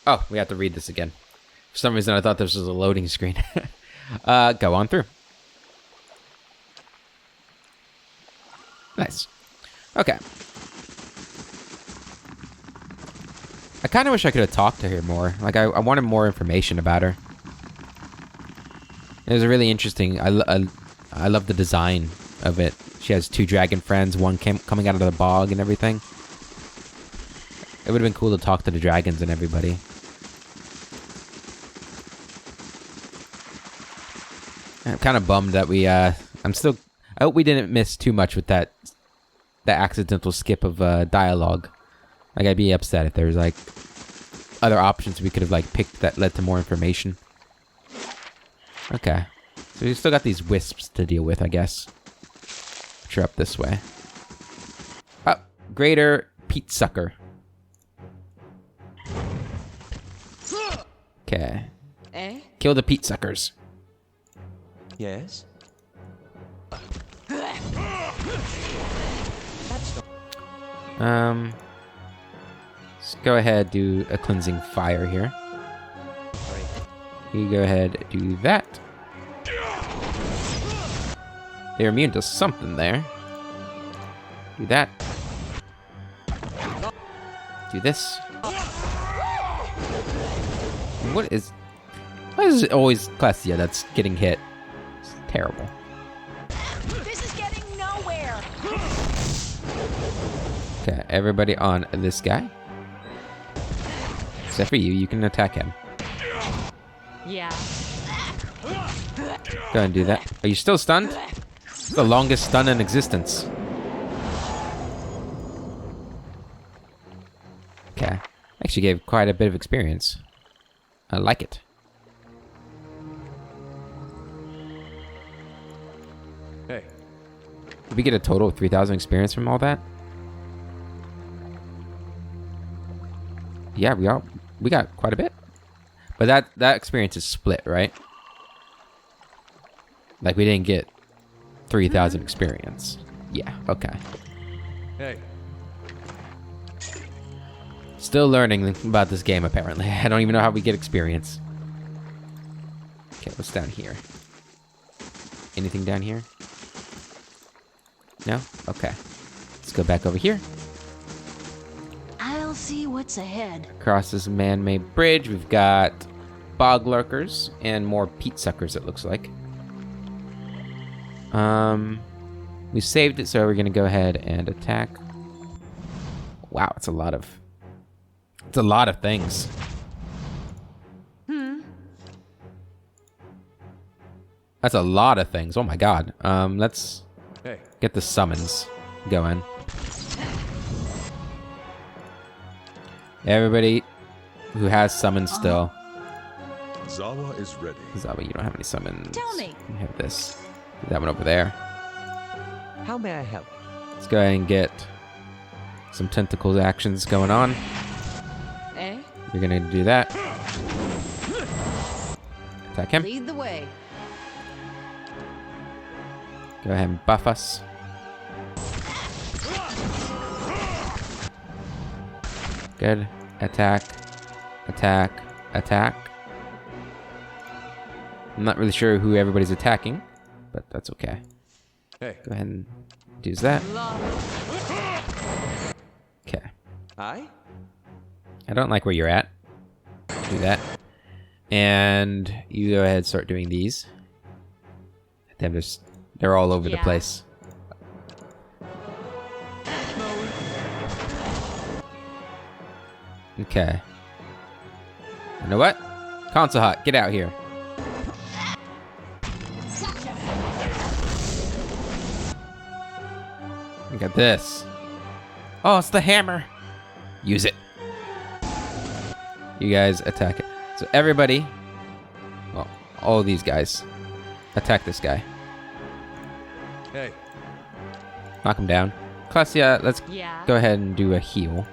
Oh, we have to read this again. For some reason, I thought this was a loading screen. Go on through. Nice. Okay. I kind of wish I could have talked to her more. Like, I wanted more information about her. It was really interesting. I love the design of it. She has 2 dragon friends, one coming out of the bog and everything. It would have been cool to talk to the dragons and everybody. I'm kind of bummed that we, I hope we didn't miss too much with that accidental skip of dialogue. Like, I'd be upset if there was, like, other options we could have, like, picked that led to more information. Okay. So we still got these wisps to deal with, I guess. Which are up this way. Oh, Greater Peat Sucker. Okay. Eh? Kill the peat suckers. Yes? Let's go ahead, do a cleansing fire here. You go ahead, do that. They're immune to something there. Do that. Do this. What is it always Klesia that's getting hit? It's terrible. This is getting nowhere. Okay, everybody on this guy. Except for you, you can attack him. Yeah. Go ahead and do that. Are you still stunned? It's the longest stun in existence. Okay. Actually gave quite a bit of experience. I like it. Hey. Did we get a total of 3,000 experience from all that? Yeah, we got quite a bit. But that experience is split, right? Like, we didn't get 3,000 experience. Yeah, okay. Hey. Still learning about this game, apparently. I don't even know how we get experience. Okay, what's down here? Anything down here? No? Okay. Let's go back over here. I'll see what's ahead. Across this man-made bridge, we've got bog lurkers and more peat suckers, it looks like. We saved it, so we're gonna go ahead and attack. Wow, it's a lot of things. That's a lot of things. Oh my god. Let's get the summons going. Everybody who has summons still. Zawa is ready. Zawa, you don't have any summons. Tell me. You have this. That one over there. How may I help? Let's go ahead and get some tentacles actions going on. Eh? You're gonna do that. Attack him. Lead the way. Go ahead and buff us. Good. Attack. Attack. Attack. I'm not really sure who everybody's attacking, but that's okay. Hey. Go ahead and do that. Okay. Aye? I don't like where you're at. Do that. And you go ahead and start doing these. They're all over the Yeah. place. Okay. You know what? Console Hut, get out here. Look at this. Oh, it's the hammer. Use it. You guys attack it. So everybody, well, all of these guys, attack this guy. Hey. Knock him down. Klesia, let's Yeah. go ahead and do a heal.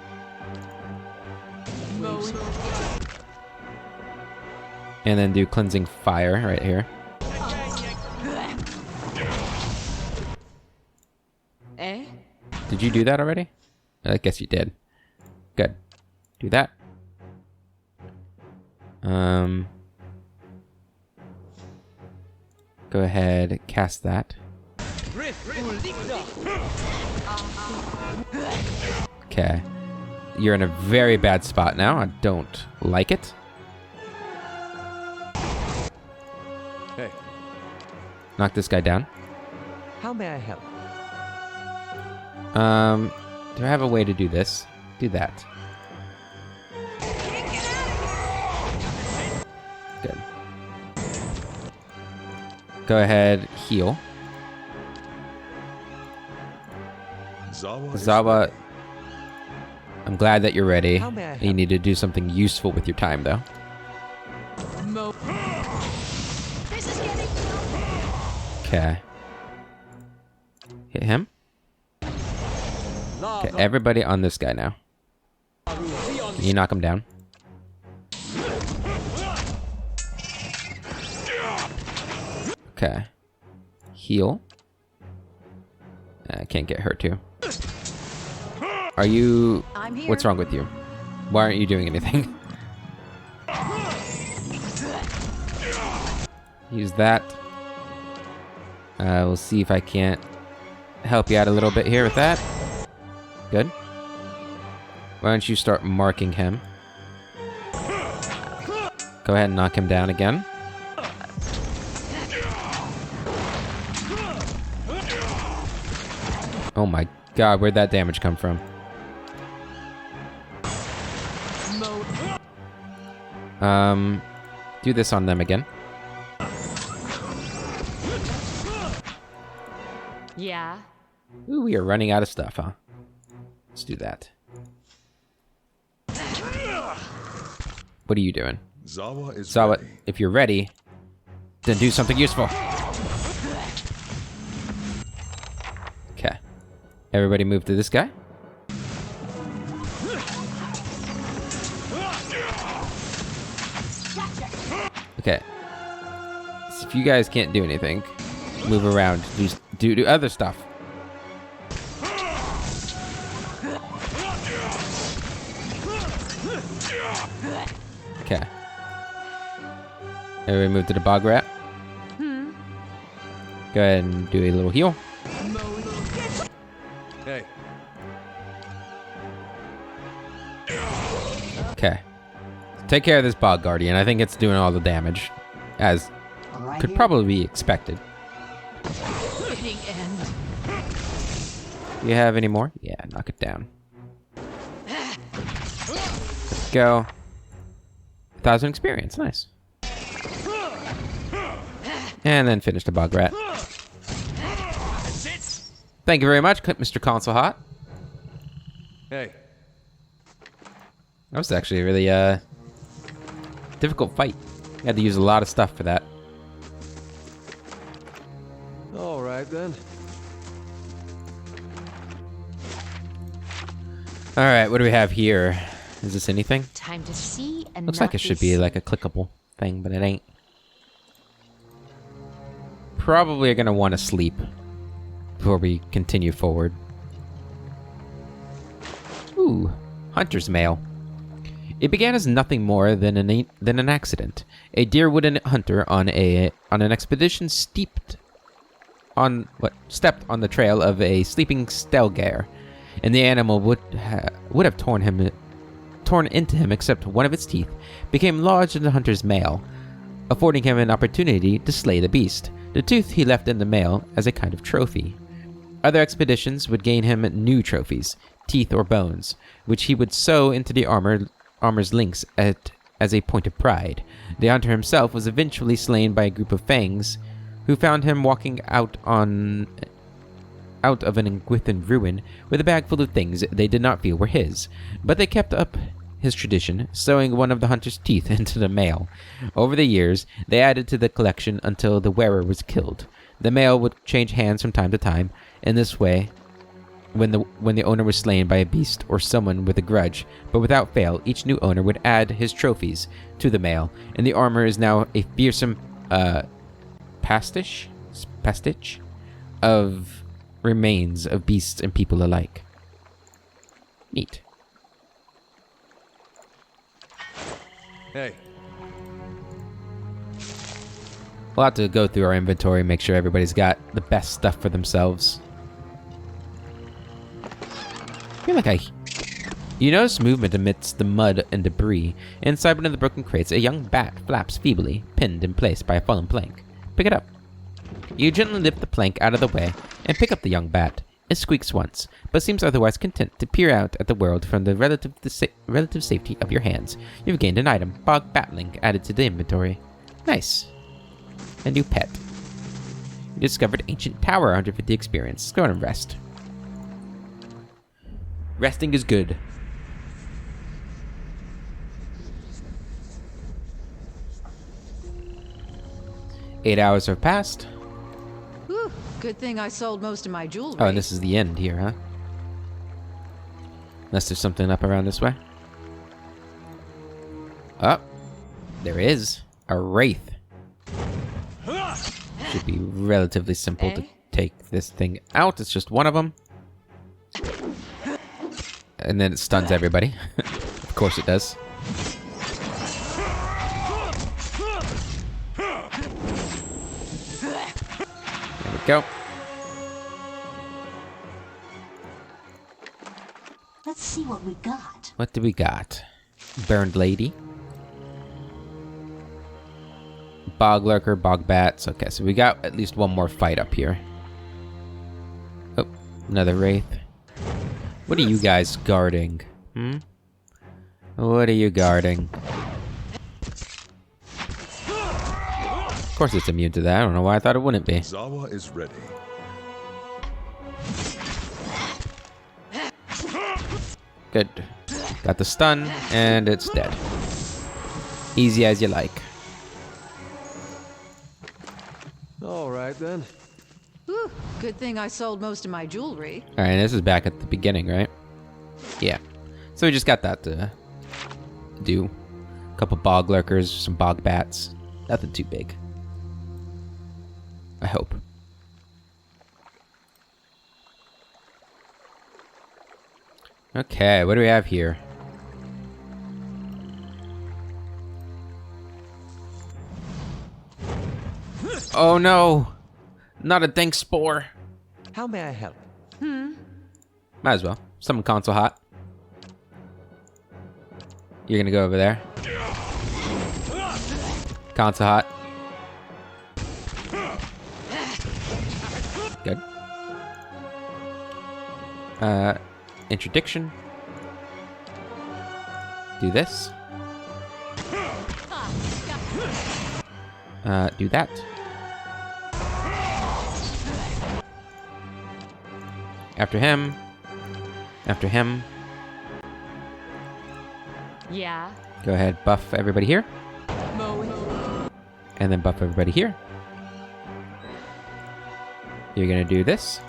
And then do cleansing fire right here. Eh? Did you do that already? I guess you did. Good. Do that. Go ahead, cast that. Okay. You're in a very bad spot now. I don't like it. Hey, Knock this guy down. how may I help? Do I have a way to do this? Do that. Good. Go ahead, heal. Zawa is Zawa, I'm glad that you're ready. How may I You help? need to do something useful with your time, though. This is getting Okay. Hit him. Okay, everybody on this guy now. Can you knock him down? Okay. Heal. I can't get hurt too. Are you... I'm here. What's wrong with you? Why aren't you doing anything? Use that. We'll see if I can't help you out a little bit here with that. Good. Why don't you start marking him? Go ahead and knock him down again. Oh my god, where'd that damage come from? Do this on them again. Yeah. Ooh, we are running out of stuff, huh? Let's do that. What are you doing? Zawa is Zawa, ready. if you're ready, then do something useful. Okay. Everybody move to this guy. Okay. So if you guys can't do anything, move around. Do other stuff. Okay. Everybody move to the bog rat. Go ahead and do a little heal. Hey, Okay. Take care of this bog guardian. I think it's doing all the damage, as could probably be expected. Fitting end. Do you have any more? Yeah, knock it down. Let's go. 1,000 experience. Nice. And then finish the bog rat. Thank you very much, Mr. Console Hot. hey, That was actually a really difficult fight. You had to use a lot of stuff for that. all right then. All right, what do we have here? Is this anything? Time to see and Looks not like it should be seen. like a clickable thing, but it ain't. Probably are gonna want to sleep before we continue forward. Ooh, hunter's mail. It began as nothing more than an accident. A deerwood hunter on an expedition stepped on the trail of a sleeping stelgare, and the animal would have torn into him, except one of its teeth became lodged in the hunter's mail, affording him an opportunity to slay the beast. The tooth he left in the mail as a kind of trophy. Other expeditions would gain him new trophies, teeth or bones, which he would sew into the armor's links as a point of pride. The hunter himself was eventually slain by a group of fangs, who found him walking out of an Engwithan ruin with a bag full of things they did not feel were his, but they kept up his tradition, sewing one of the hunter's teeth into the mail. Over the years, they added to the collection until the wearer was killed. The mail would change hands from time to time. In this way, when the owner was slain by a beast or someone with a grudge, but without fail, each new owner would add his trophies to the mail, and the armor is now a fearsome pastiche of remains of beasts and people alike. Neat. Hey, We'll have to go through our inventory, make sure everybody's got the best stuff for themselves. I feel like You notice movement amidst the mud and debris. Inside one of the broken crates, a young bat flaps feebly, pinned in place by a fallen plank. Pick it up. You gently lift the plank out of the way and pick up the young bat. It squeaks once, but seems otherwise content to peer out at the world from the relative safety of your hands. You've gained an item, Bog Batling, added to the inventory. Nice. A new pet. You discovered Ancient Tower, 150 experience. Let's go and rest. Resting is good. Eight hours have passed. Whew, good thing I sold most of my jewelry. Oh, and this is the end here, huh? Unless there's something up around this way. Oh, there is. A wraith. Should be relatively simple to take this thing out. It's just one of them. And then it stuns everybody. Of course it does. There we go. Let's see what we got. What do we got? Burned Lady. Bog Lurker, Bog Bats. Okay, so we got at least one more fight up here. Oh, another Wraith. What are you guys guarding? What are you guarding? Of course it's immune to that. I don't know why I thought it wouldn't be. Zawa is ready. Good. Got the stun, and it's dead. Easy as you like. All right, then. Whew, good thing I sold most of my jewelry. Alright, this is back at the beginning, right? Yeah. So we just got that to do. A couple bog lurkers, some bog bats. Nothing too big. I hope. Okay, what do we have here? Oh no! Not a dank spore. How may I help? Might as well. Summon console hot. You're gonna go over there. Console hot. Good. Interdiction. Do this. Do that. After him. After him. Yeah. Go ahead, buff everybody here. And then buff everybody here. You're gonna do this.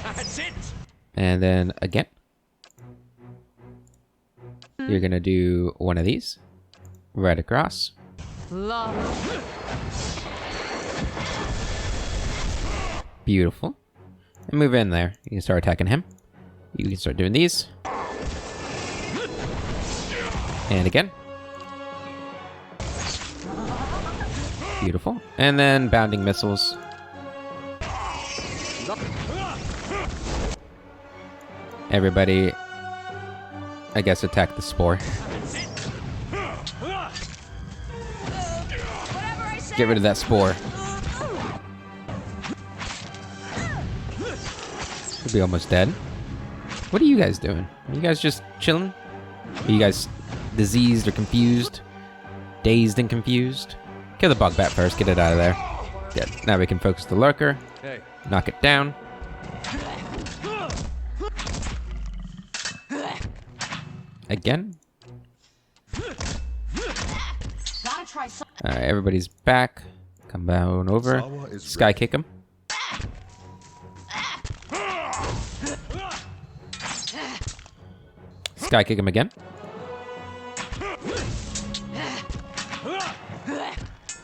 That's it. And then again. You're gonna do one of these. Right across. Love. Beautiful. And move in there. You can start attacking him. You can start doing these. And again. Beautiful. And then bounding missiles. Everybody, I guess, attack the spore. Get rid of that spore. Should be almost dead. What are you guys doing? Are you guys just chilling? Are you guys diseased or confused? Dazed and confused? Kill the bug bat first. Get it out of there. Good. Now we can focus the lurker. Hey. Knock it down. Again. Gotta try some. Alright, everybody's back. Come down over. Zawa is Sky kick him. Sky kick him again.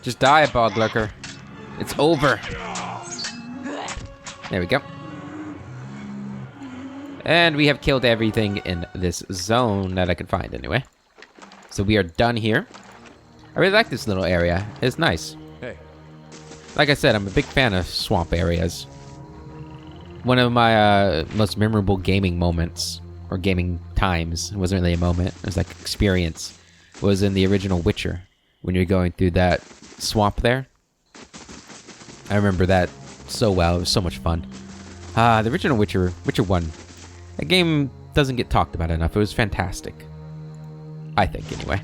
Just die, bog lurker. It's over. There we go. And we have killed everything in this zone that I could find anyway. So we are done here. I really like this little area. It's nice. Hey, Like I said, I'm a big fan of swamp areas. One of my most memorable gaming moments, or gaming times, it wasn't really a moment, it was like experience, was in the original Witcher, when you're going through that swamp there. I remember that so well. It was so much fun. The original Witcher 1. That game doesn't get talked about enough. It was fantastic. I think, anyway.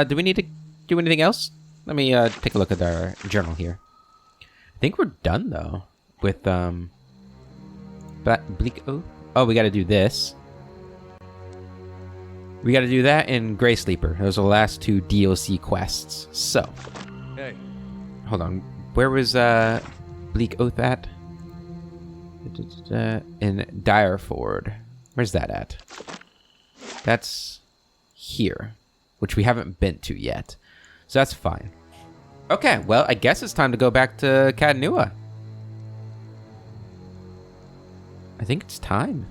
Do we need to do anything else? Let me take a look at our journal here. I think we're done, though, with Bleak Oath. Oh, we got to do this. We got to do that in Grey Sleeper. Those are the last 2 DLC quests. So, hey. hold on. Where was Bleak Oath at? In Direford. Where's that at? That's here, which we haven't been to yet. So that's fine. Okay, well, I guess it's time to go back to Cadnua. I think it's time.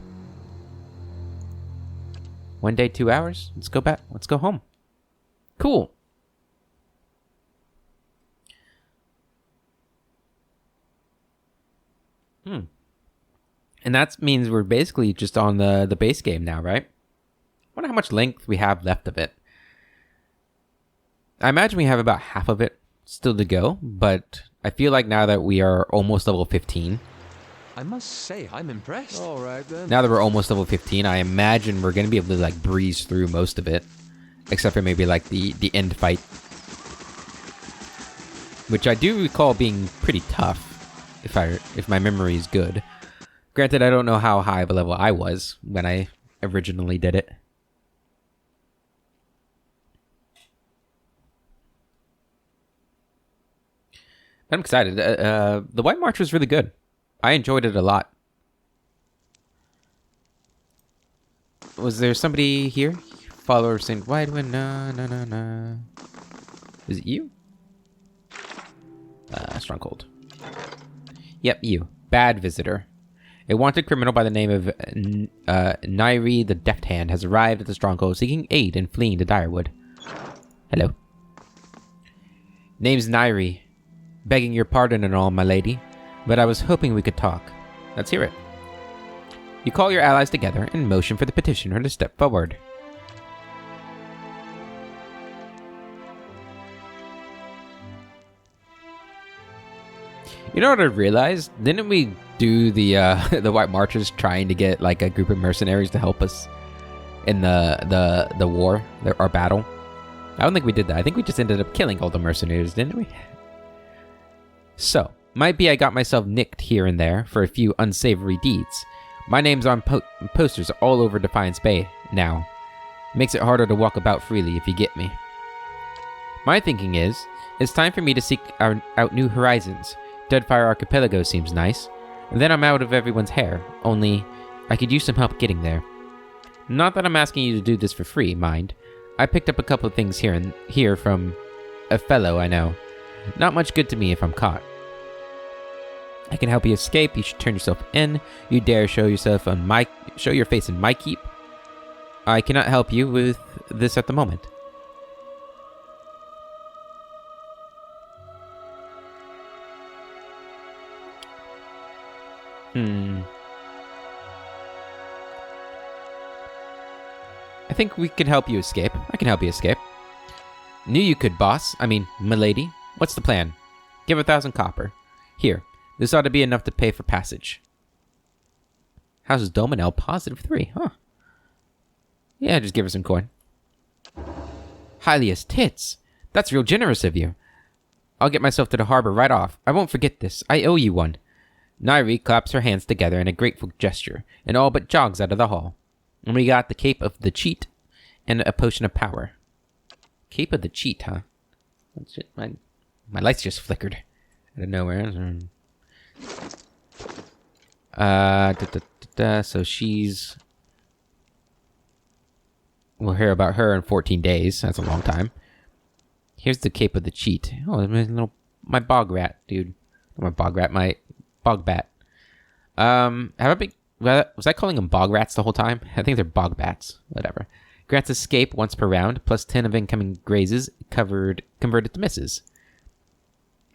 1 day, 2 hours. Let's go back. Let's go home. Cool. And that means we're basically just on the base game now, right? I wonder how much length we have left of it. I imagine we have about half of it still to go, but I feel like now that we are almost level 15, I must say, I'm impressed. All right, then. now that we're almost level 15, I imagine we're going to be able to like breeze through most of it, except for maybe like the end fight, which I do recall being pretty tough, if my memory is good. Granted, I don't know how high of a level I was when I originally did it. I'm excited. The White March was really good. I enjoyed it a lot. Was there somebody here? Follower saying, White Wind, no. Is it you? Stronghold. Yep, you. Bad visitor. A wanted criminal by the name of Nairi the Deft Hand has arrived at the Stronghold seeking aid in fleeing to Direwood. Hello. Name's Nairi. Begging your pardon and all, my lady, but I was hoping we could talk. Let's hear it. You call your allies together and motion for the petitioner to step forward. You know what I realized? Didn't we do the the White Marchers trying to get like a group of mercenaries to help us in the war, our battle? I don't think we did that. I think we just ended up killing all the mercenaries, didn't we? So, might be I got myself nicked here and there for a few unsavory deeds. My name's on posters all over Defiance Bay now. Makes it harder to walk about freely if you get me. My thinking is, it's time for me to seek out new horizons. Deadfire Archipelago seems nice. And then I'm out of everyone's hair, only I could use some help getting there. Not that I'm asking you to do this for free, mind. I picked up a couple of things here from a fellow I know. Not much good to me if I'm caught. I can help you escape. You should turn yourself in. You dare show your face in my keep. I cannot help you with this at the moment. I think we can help you escape. I can help you escape. Knew you could, boss. I mean, milady. What's the plan? Give 1,000 copper. Here, this ought to be enough to pay for passage. How's Dominel +3? Huh. Yeah, just give her some coin. Hylia's tits. That's real generous of you. I'll get myself to the harbor right off. I won't forget this. I owe you one. Nairi claps her hands together in a grateful gesture, and all but jogs out of the hall. And we got the Cape of the Cheat and a Potion of Power. Cape of the Cheat, huh? My lights just flickered out of nowhere. So she's... We'll hear about her in 14 days. That's a long time. Here's the Cape of the Cheat. Oh, my bog rat, dude. My bog rat, my bog bat. Was I calling them bog rats the whole time? I think they're bog bats. Whatever. Grants escape once per round, plus 10 of incoming grazes converted to misses.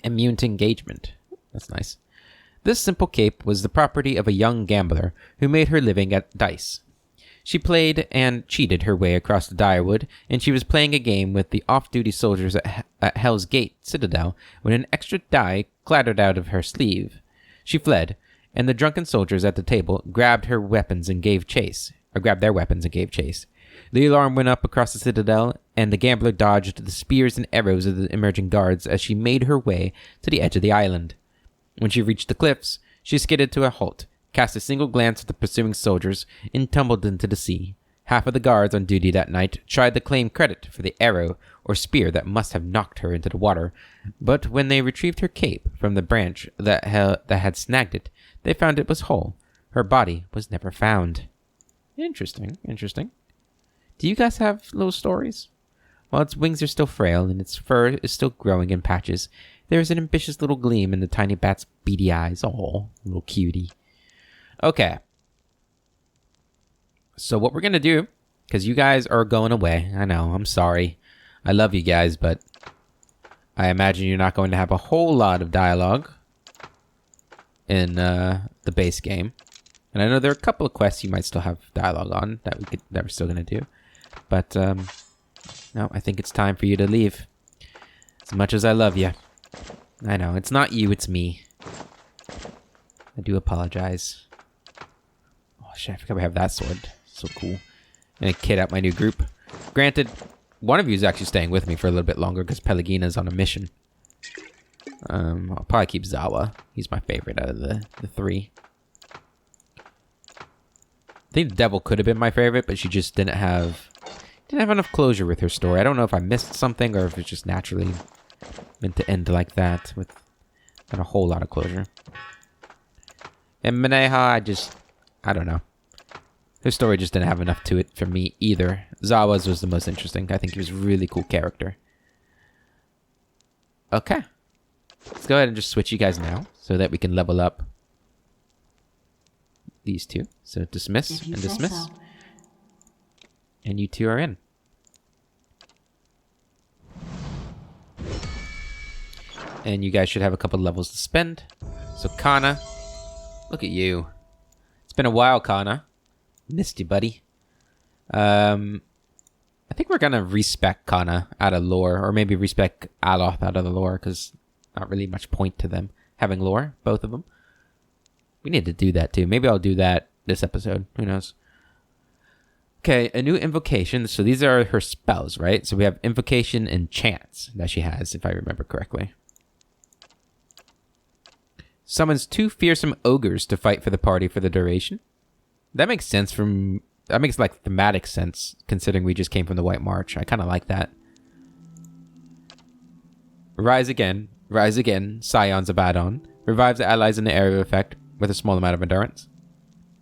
Immune to engagement. That's nice. This simple cape was the property of a young gambler who made her living at dice. She played and cheated her way across the Direwood, and she was playing a game with the off-duty soldiers at Hell's Gate Citadel when an extra die clattered out of her sleeve. She fled, and the drunken soldiers at the table grabbed their weapons and gave chase. The alarm went up across the Citadel, and the gambler dodged the spears and arrows of the emerging guards as she made her way to the edge of the island. When she reached the cliffs, she skidded to a halt, cast a single glance at the pursuing soldiers, and tumbled into the sea. Half of the guards on duty that night tried to claim credit for the arrow or spear that must have knocked her into the water, but when they retrieved her cape from the branch that had snagged it, they found it was whole. Her body was never found. Interesting. Do you guys have little stories? While its wings are still frail and its fur is still growing in patches, there is an ambitious little gleam in the tiny bat's beady eyes. Oh, little cutie. Okay. So what we're going to do, because you guys are going away. I know, I'm sorry. I love you guys, but I imagine you're not going to have a whole lot of dialogue in the base game. And I know there are a couple of quests you might still have dialogue on that we're still going to do. But, no, I think it's time for you to leave. As much as I love you. I know, it's not you, it's me. I do apologize. Oh shit, I forgot we have that sword. So cool. I'm gonna kit out my new group. Granted, one of you is actually staying with me for a little bit longer because Pelagina's on a mission. I'll probably keep Zawa. He's my favorite out of the three. I think the Devil could have been my favorite, but she just didn't have enough closure with her story. I don't know if I missed something or if it's just naturally meant to end like that with not a whole lot of closure. And Mineha, I don't know. Her story just didn't have enough to it for me either. Zawa's was the most interesting. I think he was a really cool character. Okay. Let's go ahead and just switch you guys now so that we can level up these two. So dismiss and dismiss. So. And you two are in. And you guys should have a couple levels to spend. So Kana, look at you. It's been a while, Kana. Missed you, buddy. I think we're gonna respec Kana out of lore, or maybe respec Aloth out of the lore, because not really much point to them having lore, both of them. We need to do that too. Maybe I'll do that this episode. Who knows? Okay, a new invocation. So these are her spells, right? So we have invocation and chants that she has, if I remember correctly. Summons 2 fearsome ogres to fight for the party for the duration. That makes sense that makes like thematic sense considering we just came from the White March. I kind of like that. Rise again, Scions Abaddon. Revives the allies in the area of effect with a small amount of endurance.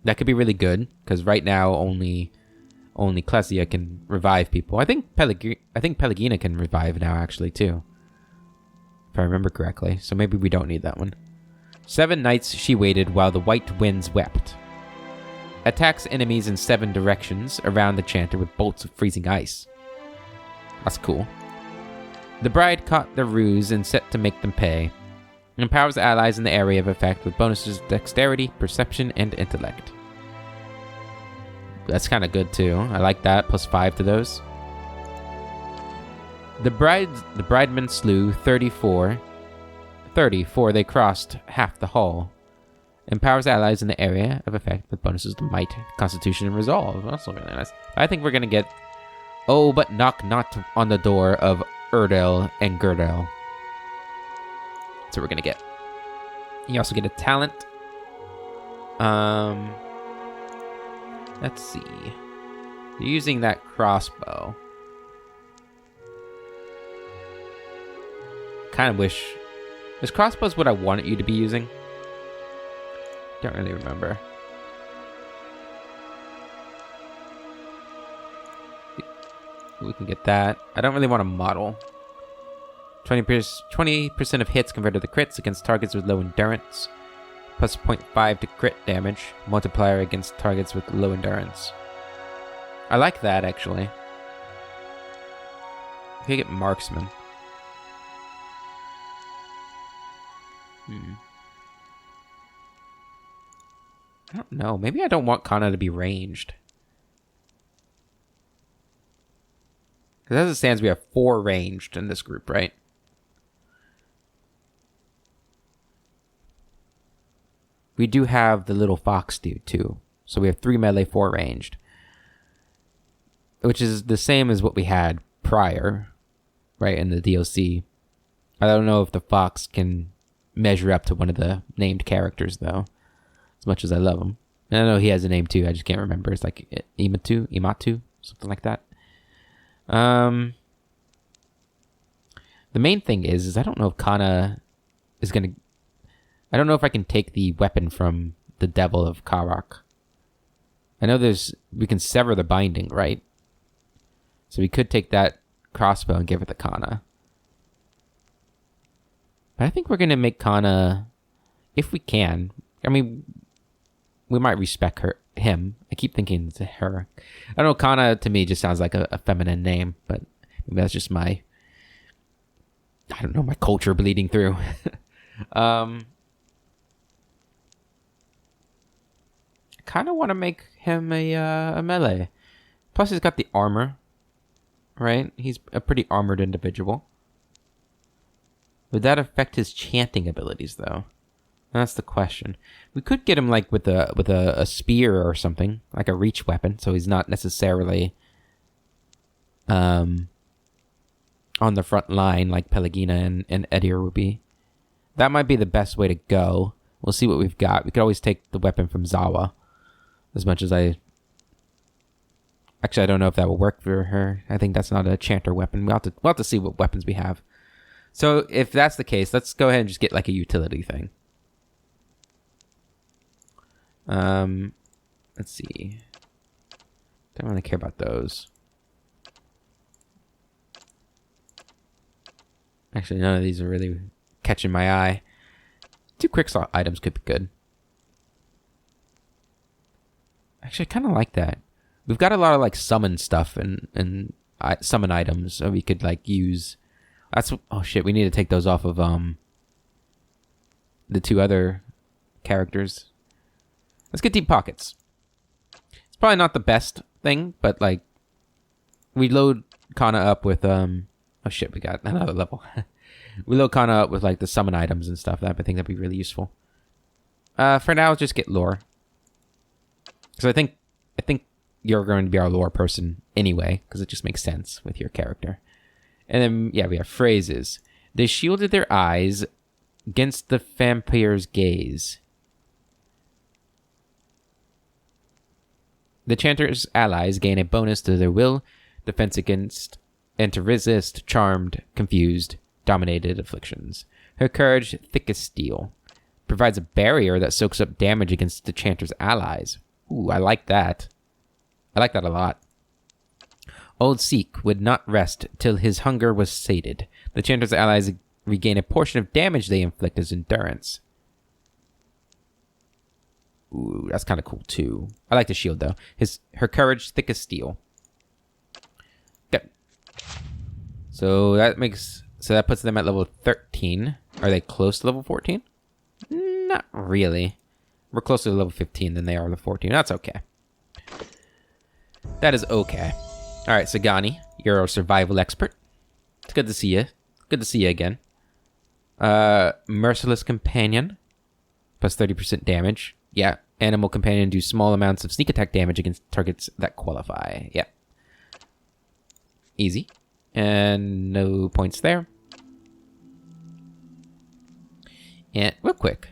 That could be really good because right now only Klesia can revive people. I think Pelagina can revive now actually too, if I remember correctly. So maybe we don't need that one. 7 nights she waited while the white winds wept. Attacks enemies in 7 directions around the chanter with bolts of freezing ice. That's cool. The bride caught the ruse and set to make them pay. Empowers allies in the area of effect with bonuses of dexterity, perception, and intellect. That's kind of good too. I like that. Plus 5 to those. The bridemen slew 30 they crossed half the hall. Empowers allies in the area of effect with bonuses to might, constitution, and resolve. That's really nice. I think we're gonna get but knock not on the door of Erdel and Gerdel. That's what we're gonna get. You also get a talent. Let's see. You're using that crossbow. Kind of wish... This crossbow is what I wanted you to be using. Don't really remember. We can get that. I don't really want to model. 20% of hits converted to crits against targets with low endurance. Plus 0.5 to crit damage. Multiplier against targets with low endurance. I like that, actually. Could get marksman. I don't know. Maybe I don't want Kana to be ranged. Because as it stands, we have 4 ranged in this group, right? We do have the little fox dude, too. So we have 3 melee, 4 ranged. Which is the same as what we had prior, right, in the DLC. I don't know if the fox can measure up to one of the named characters, though. As much as I love him. And I know he has a name, too. I just can't remember. It's like Imatu, something like that. The main thing is I don't know if Kana is going to... I don't know if I can take the weapon from the Devil of Karak. I know we can sever the binding, right? So we could take that crossbow and give it to Kana. But I think we're going to make Kana, if we can. I mean, we might respect him. I keep thinking it's her. I don't know, Kana to me just sounds like a feminine name, but maybe that's just my culture bleeding through. I kind of want to make him a melee. Plus, he's got the armor, right? He's a pretty armored individual. Would that affect his chanting abilities, though? That's the question. We could get him like with a spear or something, like a reach weapon, so he's not necessarily on the front line like Pelagina and Edir would be. That might be the best way to go. We'll see what we've got. We could always take the weapon from Zawa. As much as I don't know if that will work for her. I think that's not a chanter weapon. We'll have to see what weapons we have. So if that's the case, let's go ahead and just get like a utility thing. Let's see. Don't really care about those. Actually, none of these are really catching my eye. 2 quick slot items could be good. Actually, I kind of like that. We've got a lot of like summon stuff and summon items that we could like use. Oh shit, we need to take those off of the 2 other characters. Let's get deep pockets. It's probably not the best thing, but like we load Kana up with oh shit, we got another level. We load Kana up with like the summon items and stuff. I think that'd be really useful. For now, just get lore. Because I think you're going to be our lore person anyway, because it just makes sense with your character. And then, yeah, we have phrases. They shielded their eyes against the vampire's gaze. The chanter's allies gain a bonus to their will, defense against, and to resist charmed, confused, dominated afflictions. Her courage, thick as steel, provides a barrier that soaks up damage against the chanter's allies. Ooh, I like that. I like that a lot. Old Seek would not rest till his hunger was sated. The chanter's allies regain a portion of damage they inflict as endurance. Ooh, that's kind of cool too. I like the shield though. Her courage, thick as steel. Good. So that puts them at level 13. Are they close to level 14? Not really. We're closer to level 15 than they are to 14. That's okay. That is okay. All right, Sagani, you're a survival expert. It's good to see you. Good to see you again. Merciless Companion, plus 30% damage. Yeah, Animal Companion do small amounts of sneak attack damage against targets that qualify. Yeah. Easy. And no points there. And real quick.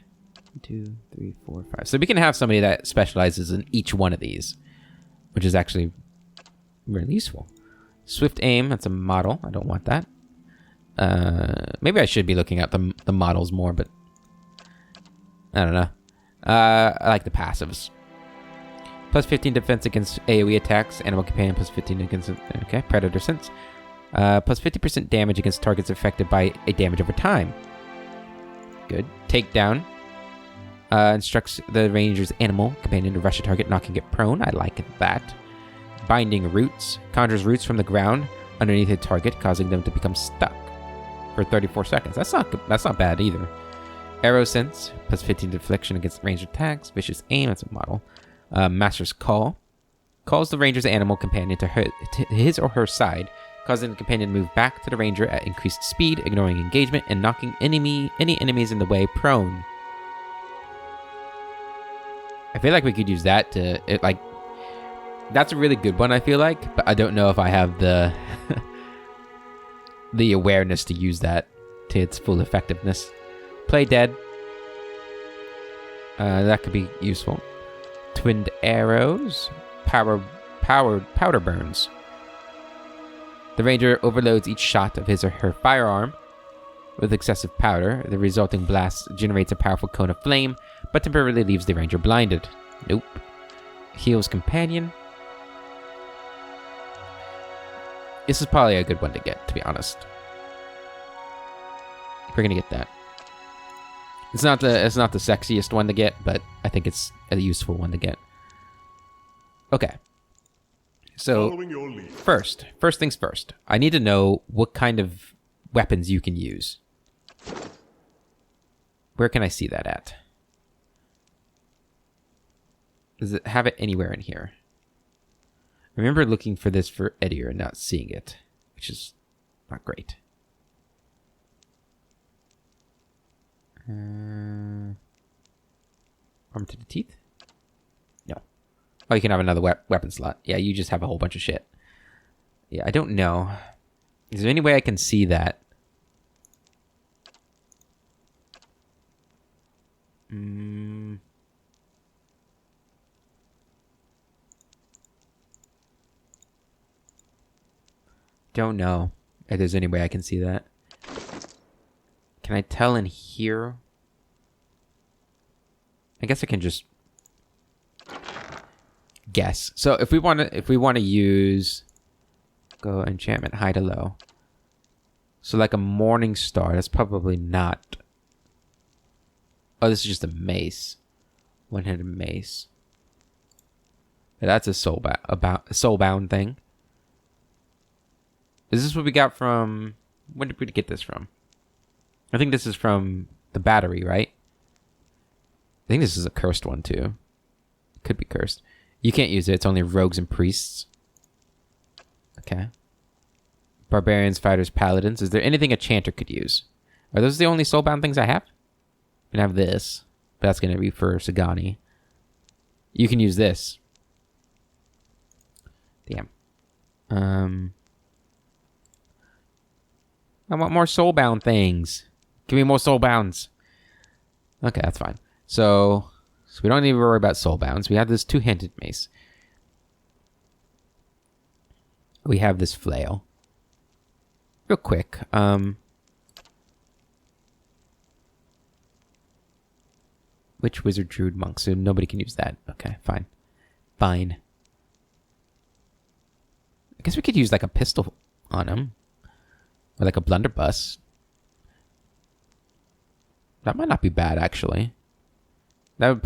2, 3, 4, 5. So we can have somebody that specializes in each one of these, which is actually really useful. Swift Aim, that's a model. I don't want that. Maybe I should be looking at the models more, but I don't know. I like the passives. Plus 15 defense against AoE attacks. Animal Companion plus 15 against... Okay, Predator Sense. Plus 50% damage against targets affected by a damage over time. Good. Takedown. Instructs the ranger's animal companion to rush a target, knocking it prone. I like that. Binding Roots. Conjures roots from the ground. underneath a target, causing them to become stuck for 34 seconds. That's not bad either. Arrow Sense, plus 15 deflection against ranged attacks. Vicious Aim, that's a model. Master's Call. Calls the ranger's animal companion to his or her side, causing the companion to move back to the ranger at increased speed, ignoring engagement, and knocking any enemies in the way prone. I feel like we could use that to... that's a really good one, I feel like, but I don't know if I have the the awareness to use that to its full effectiveness. Play Dead. That could be useful. Twinned Arrows. Powder Burns. The ranger overloads each shot of his or her firearm with excessive powder. The resulting blast generates a powerful cone of flame, but temporarily leaves the ranger blinded. Nope. Heals Companion. This is probably a good one to get, to be honest. We're gonna get that. It's not the sexiest one to get, but I think it's a useful one to get. Okay. So first things first. I need to know what kind of weapons you can use. Where can I see that at? Does it have it anywhere in here? I remember looking for this for Edier and not seeing it, which is not great. Arm to the teeth? No. Oh, you can have another weapon slot. Yeah, you just have a whole bunch of shit. Yeah, I don't know. Is there any way I can see that? Don't know if there's any way I can see that. Can I tell in here? I guess I can just guess. So if we want to use go enchantment high to low. So like a morning star, that's probably not. Oh, this is just a mace. One-handed mace. Yeah, that's a soulbound thing. Is this what we got from... When did we get this from? I think this is from the battery, right? I think this is a cursed one, too. It could be cursed. You can't use it. It's only rogues and priests. Okay. Barbarians, fighters, paladins. Is there anything a chanter could use? Are those the only soulbound things I have? I can have this. But that's going to be for Sagani. You can use this. Damn. I want more soulbound things. Give me more soulbounds. Okay, that's fine. So we don't need to worry about soulbounds. We have this two-handed mace. We have this flail. Real quick. Which wizard, druid, monk? So nobody can use that. Okay, fine. Fine. I guess we could use like a pistol on him. Or like a blunderbuss. That might not be bad, actually. That would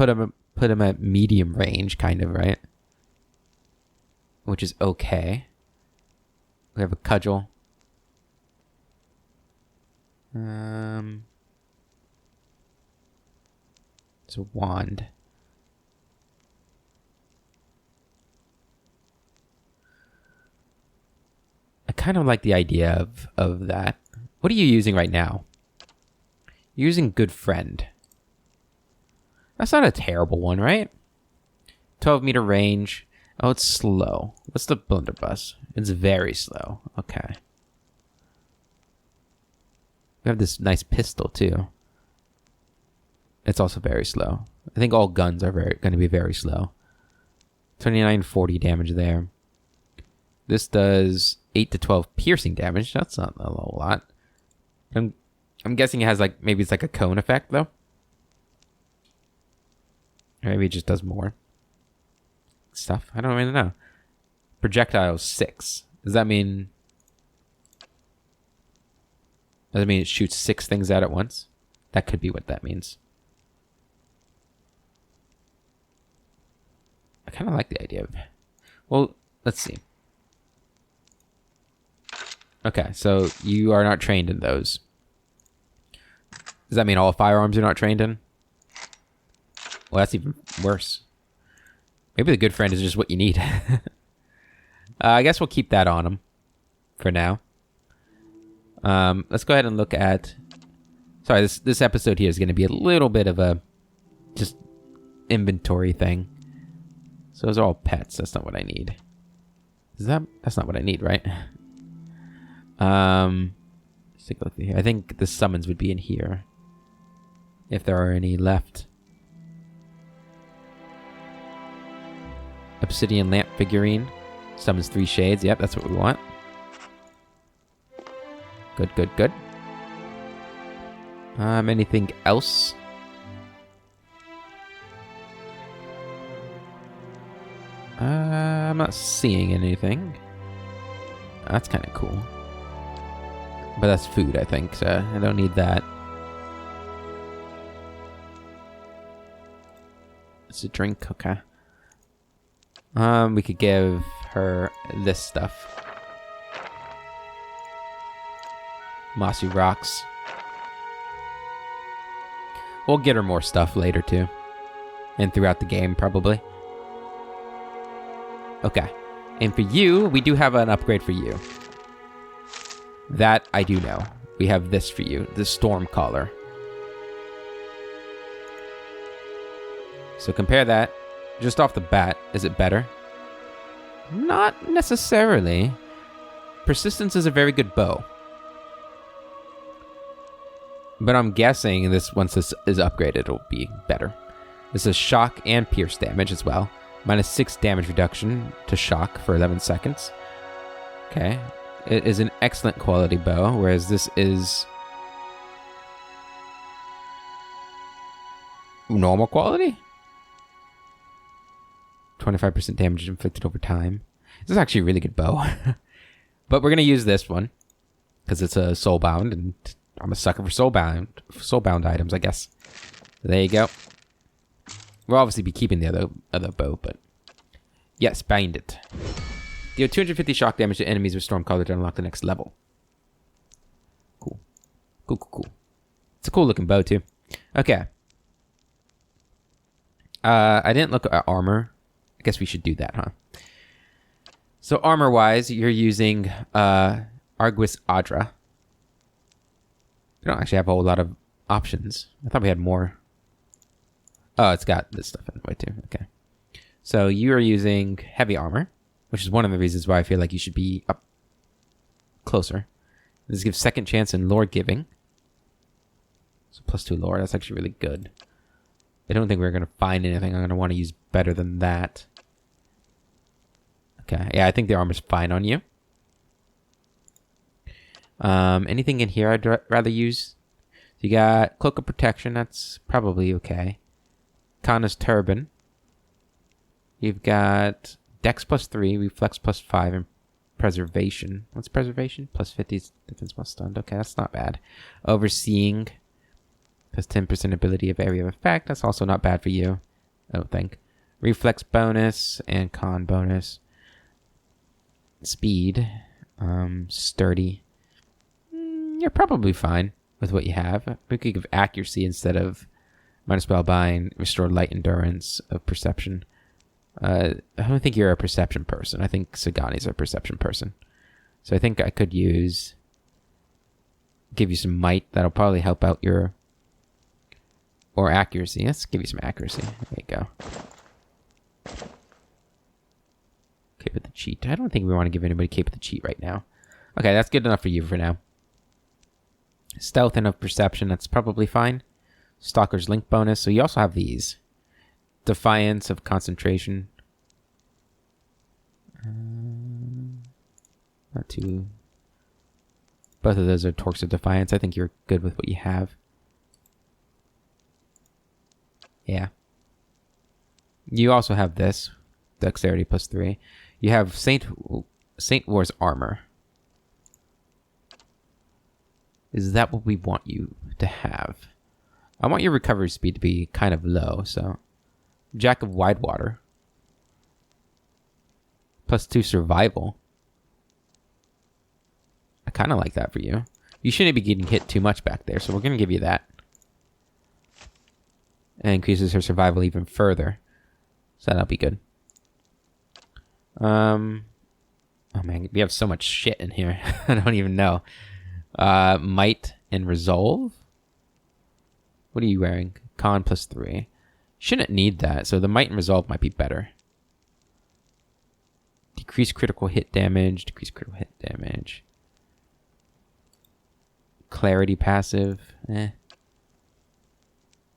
put him at medium range, kind of, right? Which is okay. We have a cudgel. It's a wand. I kind of like the idea of that. What are you using right now? You're using Good Friend. That's not a terrible one, right? 12-meter range. Oh, it's slow. What's the blunderbuss? It's very slow. Okay. We have this nice pistol, too. It's also very slow. I think all guns are going to be very slow. 2940 damage there. This does 8 to 12 piercing damage. That's not a whole lot. I'm guessing it has like, maybe it's like a cone effect though. Or maybe it just does more stuff. I don't really know. Projectile 6. Does that mean it shoots 6 things out at once? That could be what that means. I kind of like the idea of... Well, let's see. Okay, so you are not trained in those. Does that mean all firearms you're not trained in? Well, that's even worse. Maybe the good friend is just what you need. I guess we'll keep that on him for now. Let's go ahead and look at... Sorry, this episode here is going to be a little bit of a just inventory thing. So those are all pets. That's not what I need. That's not what I need, right? Let's take a look here. I think the summons would be in here. If there are any left. Obsidian lamp figurine. Summons 3 shades. Yep, that's what we want. Good, good, good. Anything else? I'm not seeing anything. That's kind of cool. But that's food, I think, so I don't need that. It's a drink, okay. We could give her this stuff. Mossy rocks. We'll get her more stuff later, too. And throughout the game, probably. Okay. And for you, we do have an upgrade for you. That I do know. We have this for you. The Storm Caller. So compare that. Just off the bat, is it better? Not necessarily. Persistence is a very good bow. But I'm guessing once this is upgraded, it'll be better. This is shock and pierce damage as well. -6 damage reduction to shock for 11 seconds. Okay. It is an excellent quality bow, whereas this is normal quality? 25% damage inflicted over time. This is actually a really good bow. But we're going to use this one because it's a soulbound, and I'm a sucker for soulbound items, I guess. There you go. We'll obviously be keeping the other bow, but yes, bind it. Deal 250 shock damage to enemies with Stormcaller to unlock the next level. Cool. Cool, cool, cool. It's a cool looking bow, too. Okay. I didn't look at armor. I guess we should do that, huh? So armor-wise, you're using Arguis Adra. We don't actually have a whole lot of options. I thought we had more. Oh, it's got this stuff in the way, too. Okay. So you are using heavy armor, which is one of the reasons why I feel like you should be up closer. This gives second chance in lore giving. So +2 lore. That's actually really good. I don't think we're going to find anything I'm going to want to use better than that. Okay. Yeah, I think the armor's fine on you. Anything in here I'd rather use? So you got Cloak of Protection. That's probably okay. Kana's Turban. You've got Dex +3, Reflex +5, and Preservation. What's Preservation? +50 defense while stunned. Okay, that's not bad. Overseeing. +10% ability of area of effect. That's also not bad for you, I don't think. Reflex bonus and con bonus. Speed. Sturdy. You're probably fine with what you have. We could give accuracy instead of minus spellbind, restore light endurance of perception. I don't think you're a perception person. I think Sagani's a perception person. So I think I could give you some might. That'll probably help out your... Or accuracy. Let's give you some accuracy. There you go. Cape with the cheat. I don't think we want to give anybody cape with the cheat right now. Okay, that's good enough for you for now. Stealth and of perception. That's probably fine. Stalker's link bonus. So you also have these. Defiance of concentration. Not too... Both of those are Torques of Defiance. I think you're good with what you have. Yeah. You also have this. Dexterity +3. You have Saint War's armor. Is that what we want you to have? I want your recovery speed to be kind of low, so... Jack of Widewater. +2 survival. I kind of like that for you. You shouldn't be getting hit too much back there, so we're going to give you that. And increases her survival even further. So that'll be good. Oh man, we have so much shit in here. I don't even know. Might and Resolve? What are you wearing? Con +3. Shouldn't need that, so the Might and Resolve might be better. Decrease critical hit damage. Decrease critical hit damage. Clarity passive.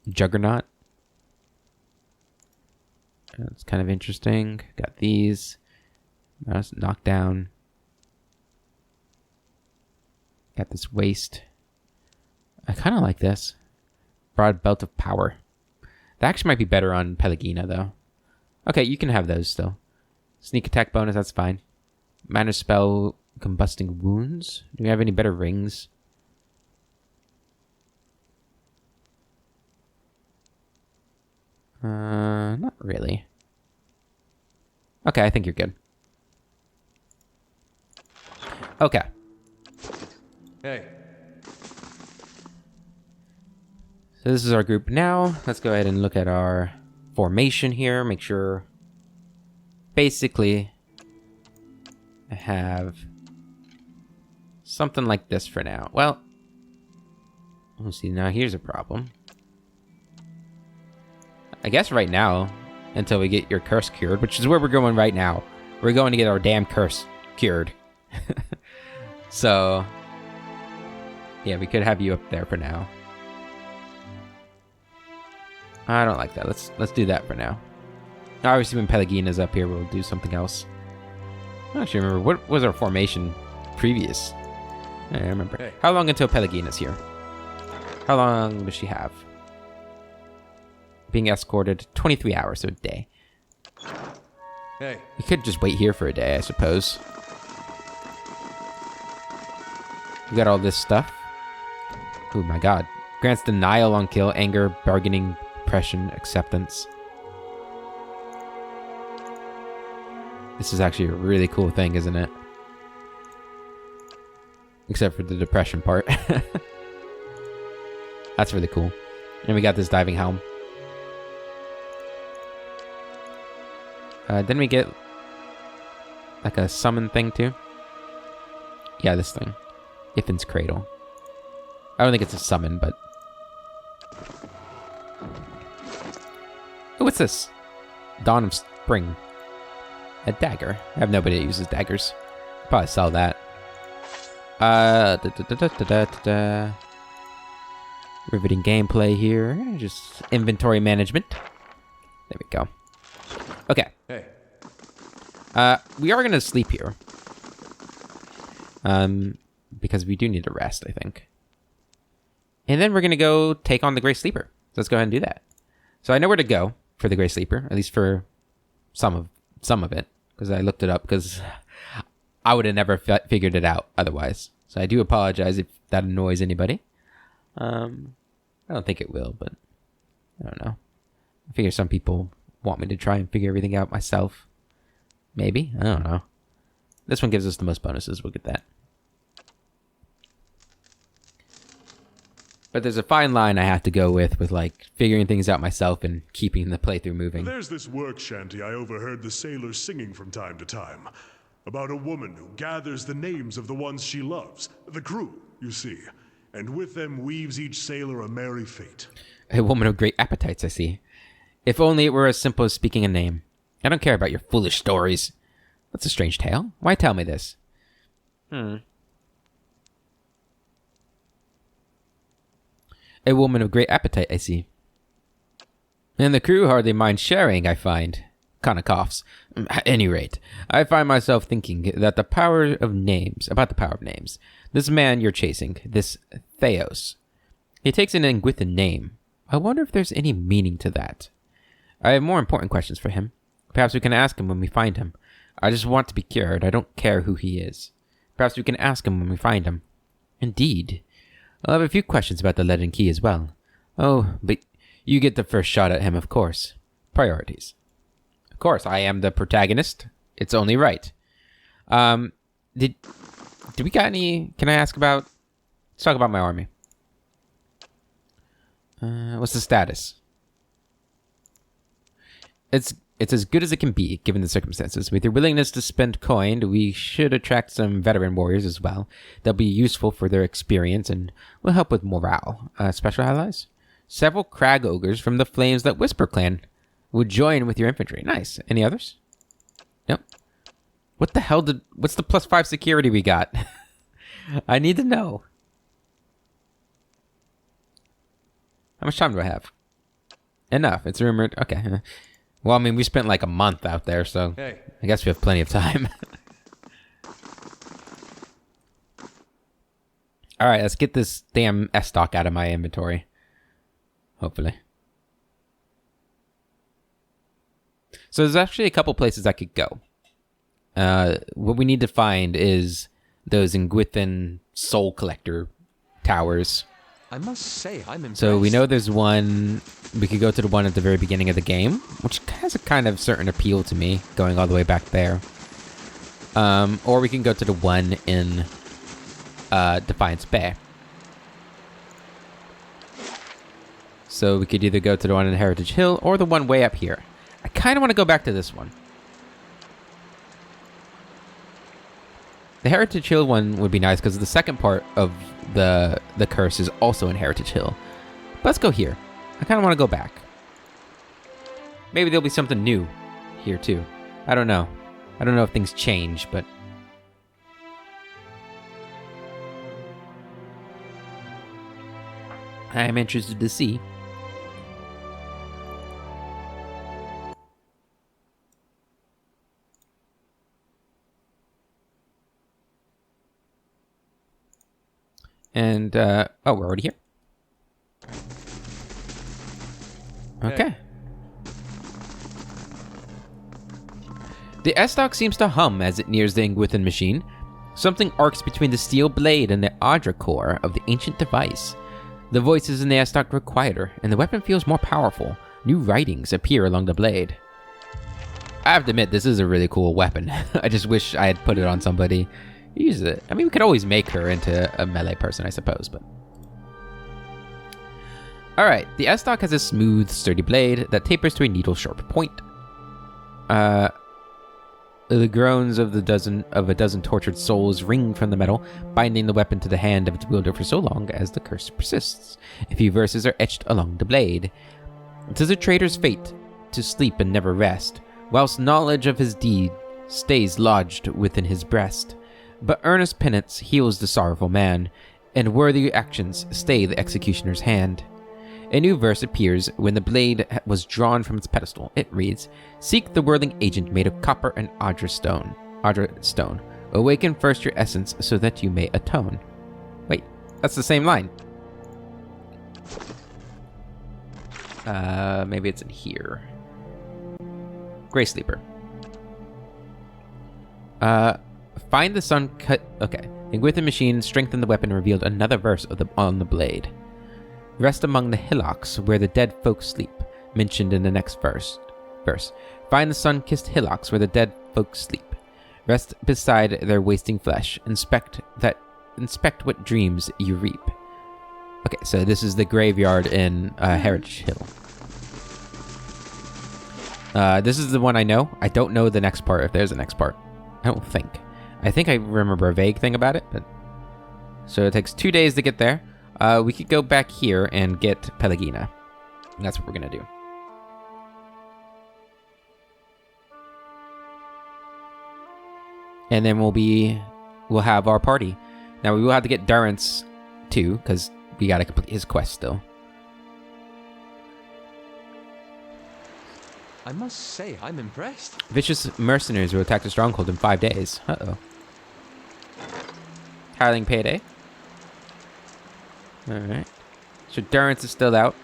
Juggernaut. That's kind of interesting. Got these. Knockdown. Got this waist. I kind of like this. Broad Belt of Power. That actually might be better on Pelagina, though. Okay, you can have those still. Sneak attack bonus, that's fine. Minor spell, Combusting Wounds. Do we have any better rings? Not really. Okay, I think you're good. Okay. Hey. So this is our group now. Let's go ahead and look at our formation here. Make sure... Basically, I have something like this for now. Well, let's see. Now here's a problem. I guess right now, until we get your curse cured, which is where we're going right now. We're going to get our damn curse cured. So, yeah, we could have you up there for now. I don't like that. Let's do that for now. Obviously, when Pelagina's up here, we'll do something else. I don't actually remember. What was our formation previous? I remember. Hey. How long until Pelagina's here? How long does she have? Being escorted 23 hours, so a day. Hey. You could just wait here for a day, I suppose. We got all this stuff. Oh my god. Grants denial on kill, anger, bargaining, depression, acceptance. This is actually a really cool thing, isn't it? Except for the depression part. That's really cool. And we got this diving helm. Didn't we get like a summon thing too? Yeah, this thing. Iffin's Cradle. I don't think it's a summon, but... Oh, what's this? Dawn of Spring. A dagger. I have nobody that uses daggers. Probably sell that. Riveting gameplay here. Just inventory management. There we go. Okay. Hey. We are gonna sleep here. Because we do need a rest, I think. And then we're gonna go take on the Grey Sleeper. So let's go ahead and do that. So I know where to go for the Grey Sleeper, at least for some of it, because I looked it up, because I would have never figured it out otherwise. So I do apologize if that annoys anybody. I don't think it will, but I don't know. I figure some people want me to try and figure everything out myself. Maybe. I don't know. This one gives us the most bonuses. We'll get that. But there's a fine line I have to go with like figuring things out myself and keeping the playthrough moving. There's this work shanty I overheard the sailors singing from time to time. About a woman who gathers the names of the ones she loves. The crew, you see. And with them weaves each sailor a merry fate. A woman of great appetites, I see. If only it were as simple as speaking a name. I don't care about your foolish stories. That's a strange tale. Why tell me this? A woman of great appetite, I see. And the crew hardly mind sharing, I find. Kinda coughs. At any rate, I find myself thinking that about the power of names. This man you're chasing, this Theos. He takes an Anguithan name. I wonder if there's any meaning to that. I have more important questions for him. Perhaps we can ask him when we find him. I just want to be cured. I don't care who he is. Perhaps we can ask him when we find him. Indeed. I'll have a few questions about the Leaden Key as well. Oh, but you get the first shot at him, of course. Priorities. Of course, I am the protagonist. It's only right. Do we got any? Can I ask about? Let's talk about my army. What's the status? It's as good as it can be, given the circumstances. With your willingness to spend coin, we should attract some veteran warriors as well. They'll be useful for their experience and will help with morale. Special allies? Several crag ogres from the Flames That Whisper clan would join with your infantry. Nice. Any others? Nope. What the hell what's the +5 security we got? I need to know. How much time do I have? Enough. It's rumored. Okay. Well, I mean, we spent like a month out there, so Hey. I guess we have plenty of time. All right, let's get this damn S-Stock out of my inventory. Hopefully. So there's actually a couple places I could go. What we need to find is those Ingwithan Soul Collector towers. I must say, I'm impressed. So we know there's one. We could go to the one at the very beginning of the game, which has a kind of certain appeal to me, going all the way back there. Or we can go to the one in Defiance Bay. So we could either go to the one in Heritage Hill or the one way up here. I kind of want to go back to this one. The Heritage Hill one would be nice because the second part of the curse is also in Heritage Hill. But let's go here. I kind of want to go back. Maybe there'll be something new here too. I don't know. I don't know if things change, but... I am interested to see. And, oh, we're already here. Okay. The S-Stock seems to hum as it nears the Ingwithan machine. Something arcs between the steel blade and the Adra core of the ancient device. The voices in the S-Stock grow quieter, and the weapon feels more powerful. New writings appear along the blade. I have to admit, this is a really cool weapon. I just wish I had put it on somebody. Use it. I mean, we could always make her into a melee person, I suppose, but... Alright, the S-Stock has a smooth, sturdy blade that tapers to a needle-sharp point. The groans of a dozen tortured souls ring from the metal, binding the weapon to the hand of its wielder for so long as the curse persists. A few verses are etched along the blade. 'Tis a traitor's fate to sleep and never rest, whilst knowledge of his deed stays lodged within his breast. But earnest penance heals the sorrowful man, and worthy actions stay the executioner's hand. A new verse appears when the blade was drawn from its pedestal. It reads, "Seek the whirling agent made of copper and Adra stone. Awaken first your essence so that you may atone." Wait, that's the same line. Maybe it's in here. Grey Sleeper. Find the sun cut. Okay. Ingwithan machine strengthened the weapon and revealed another verse on the blade. Rest among the hillocks where the dead folk sleep, mentioned in the next verse. Find the sun-kissed hillocks where the dead folk sleep. Rest beside their wasting flesh. Inspect what dreams you reap. Okay, so this is the graveyard in Heritage Hill. This is the one I know. I don't know the next part, if there's a next part. I don't think. I think I remember a vague thing about it, but... So it takes 2 days to get there. We could go back here and get Pelagina. And that's what we're gonna do. And then we'll have our party. Now we will have to get Durrance too, because we gotta complete his quest still. I must say, I'm impressed. Vicious mercenaries will attack the stronghold in 5 days. Uh-oh. Hireling payday. Alright. So Durrance is still out.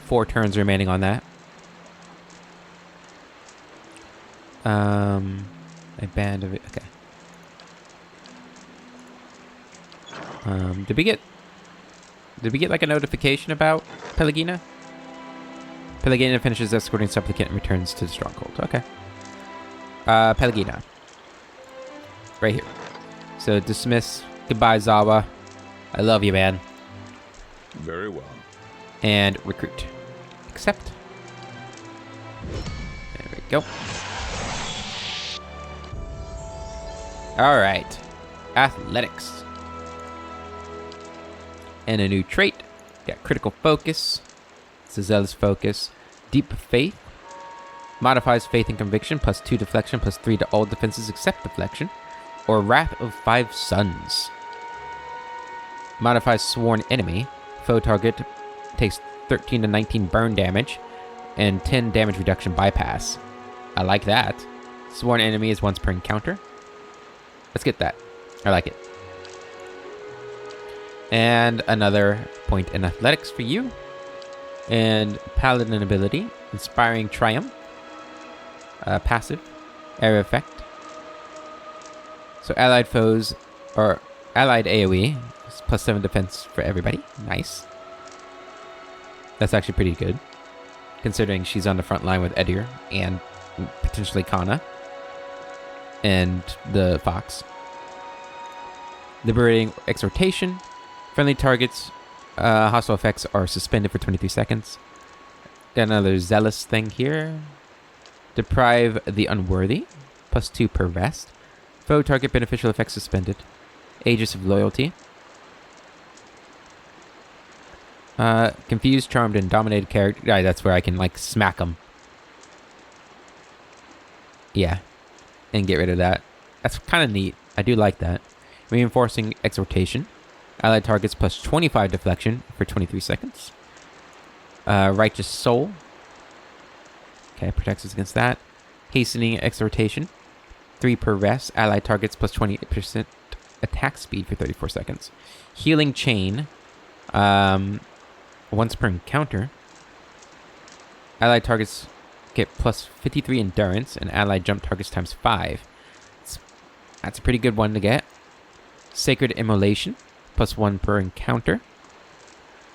4 turns remaining on that. A band of it. Okay. Did we get like a notification about Pelagina? Pelagina finishes escorting supplicant and returns to the stronghold. Okay. Pelagina. Right here. So dismiss. Goodbye, Zawa. I love you, man. Very well. And recruit. Accept. There we go. Alright. Athletics. And a new trait. Got critical focus. It's a zealous focus. Deep faith. Modifies faith and conviction. +2 deflection. +3 to all defenses except deflection. Or Wrath of 5 Suns. Modifies sworn enemy. Foe target takes 13 to 19 burn damage. And 10 damage reduction bypass. I like that. Sworn enemy is once per encounter. Let's get that. I like it. And another point in athletics for you. And paladin ability. Inspiring Triumph. Passive. Area effect. So allied foes, or allied AoE, is +7 defense for everybody. Nice. That's actually pretty good, considering she's on the front line with Edir and potentially Kana and the Fox. Liberating Exhortation. Friendly targets, hostile effects are suspended for 23 seconds. Got another Zealous thing here. Deprive the Unworthy. +2 per rest. Foe target beneficial effects suspended. Aegis of Loyalty. Confused, Charmed, and Dominated character. Yeah, that's where I can, like, smack them. Yeah. And get rid of that. That's kind of neat. I do like that. Reinforcing Exhortation. Allied targets +25 deflection for 23 seconds. Righteous Soul. Okay, protects us against that. Hastening Exhortation. 3 per rest. Allied targets +28% attack speed for 34 seconds. Healing Chain. Once per encounter. Allied targets get +53 endurance, and allied jump targets ×5. That's a pretty good one to get. Sacred Immolation. +1 per encounter.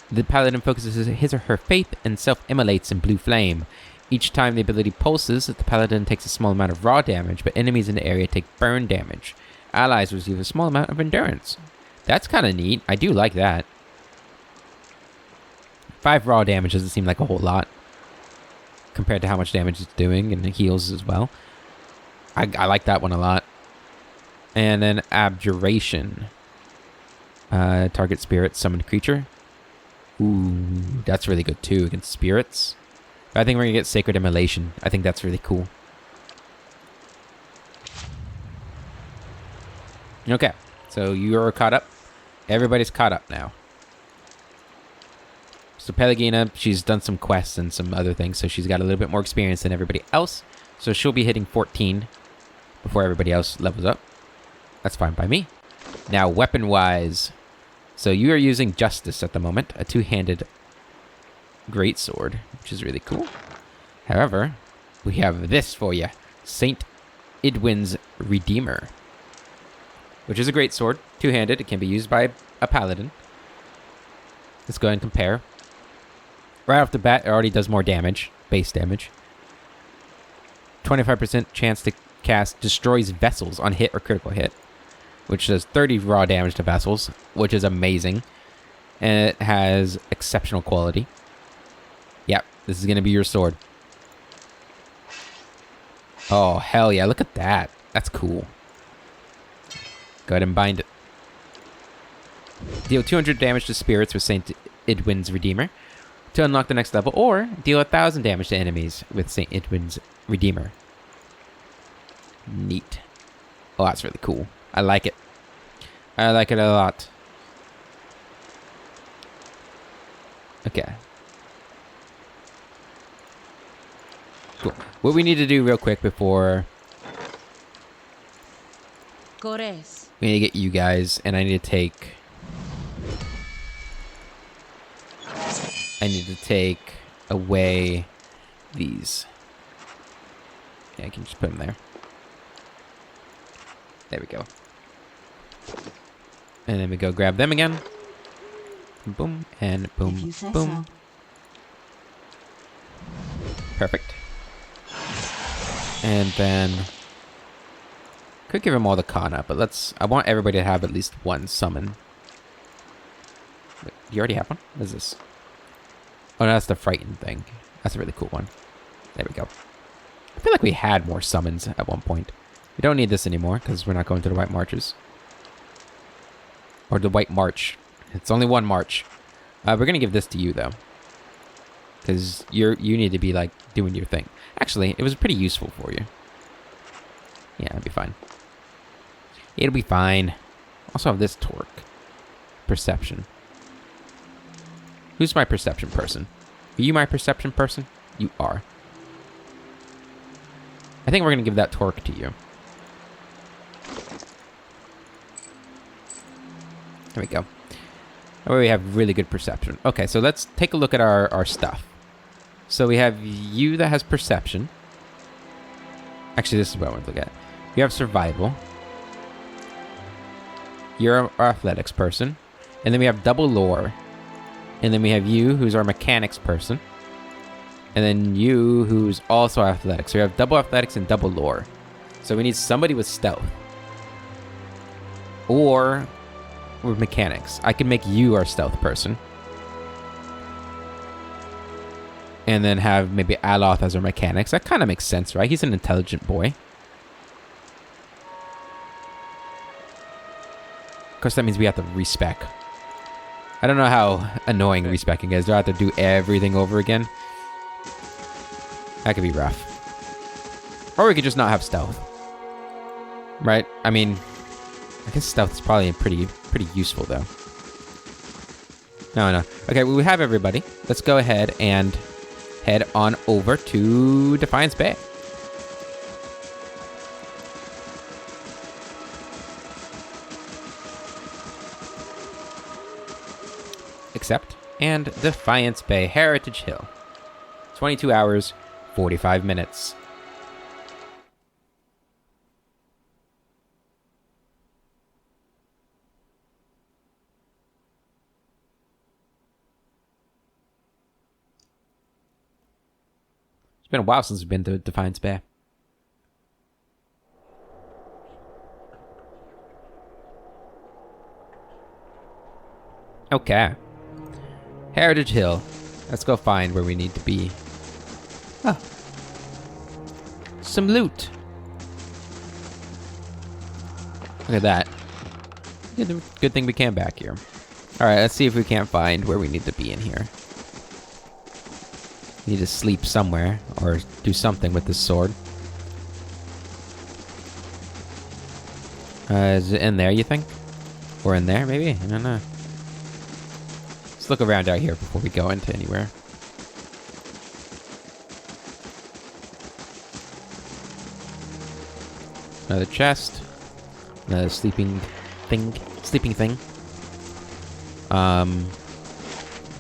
The paladin focuses his or her faith and self-immolates in blue flame. Each time the ability pulses, the paladin takes a small amount of raw damage, but enemies in the area take burn damage. Allies receive a small amount of endurance. That's kind of neat. I do like that. 5 raw damage doesn't seem like a whole lot compared to how much damage it's doing, and it heals as well. I like that one a lot. And then Abjuration. Target spirit, summoned creature. Ooh, that's really good too against spirits. I think we're gonna get Sacred Immolation. I think that's really cool. Okay, so you are caught up. Everybody's caught up now. So Pelagina, she's done some quests and some other things, so she's got a little bit more experience than everybody else. So she'll be hitting 14 before everybody else levels up. That's fine by me. Now, weapon-wise. So you are using Justice at the moment, a 2-handed greatsword, which is really cool. However, we have this for you. Saint Idwin's Redeemer, which is a greatsword, 2-handed. It can be used by a paladin. Let's go ahead and compare. Right off the bat, it already does more damage, base damage. 25% chance to cast Destroys Vessels on hit or critical hit, which does 30 raw damage to vessels, which is amazing. And it has exceptional quality. Yep, this is going to be your sword. Oh, hell yeah, look at that. That's cool. Go ahead and bind it. Deal 200 damage to spirits with St. Idwin's Redeemer to unlock the next level, or deal 1,000 damage to enemies with St. Idwin's Redeemer. Neat. Oh, that's really cool. I like it. I like it a lot. Okay. Cool. What we need to do real quick before... Gores. We need to get you guys, and I need to take... away these. Yeah, I can just put them there. There we go. And then we go grab them again. Boom, and boom, If you say boom. so. Perfect. And then Could give him all the Kana, but I want everybody to have at least one summon. Wait, you already have one? What is this? Oh, no, that's the Frighten thing. That's a really cool one. There we go. I feel like we had more summons at one point. We don't need this anymore, because we're not going to the White Marches. Or the White March. It's only one march. We're going to give this to you, though. Because you need to be, like, doing your thing. Actually, it was pretty useful for you. Yeah, it'll be fine. It'll be fine. Also have this Torque. Perception. Who's my perception person? Are you my perception person? You are. I think we're going to give that Torque to you. There we go. That way we have really good perception. Okay, so let's take a look at our stuff. So we have you that has perception. Actually, this is what I want to look at. You have survival. You're our athletics person. And then we have double lore. And then we have you, who's our mechanics person. And then you, who's also athletics. So we have double athletics and double lore. So we need somebody with stealth. Or with mechanics. I can make you our stealth person. And then have maybe Aloth as our mechanics. That kind of makes sense, right? He's an intelligent boy. Of course, that means we have to respec. I don't know how annoying respecking is. Do I have to do everything over again? That could be rough. Or we could just not have stealth. Right? I mean, I guess stealth is probably pretty useful, though. No. Okay, well, we have everybody. Let's go ahead and head on over to Defiance Bay. Accept. And Defiance Bay, Heritage Hill. 22 hours, 45 minutes. It's been a while since we've been to Defiance Bay. Okay. Heritage Hill. Let's go find where we need to be. Oh. Some loot. Look at that. Good thing we came back here. Alright, let's see if we can't find where we need to be in here. We need to sleep somewhere, or do something with this sword. Is it in there, you think? Or in there, maybe? I don't know. Let's look around out here before we go into anywhere. Another chest. Another sleeping thing.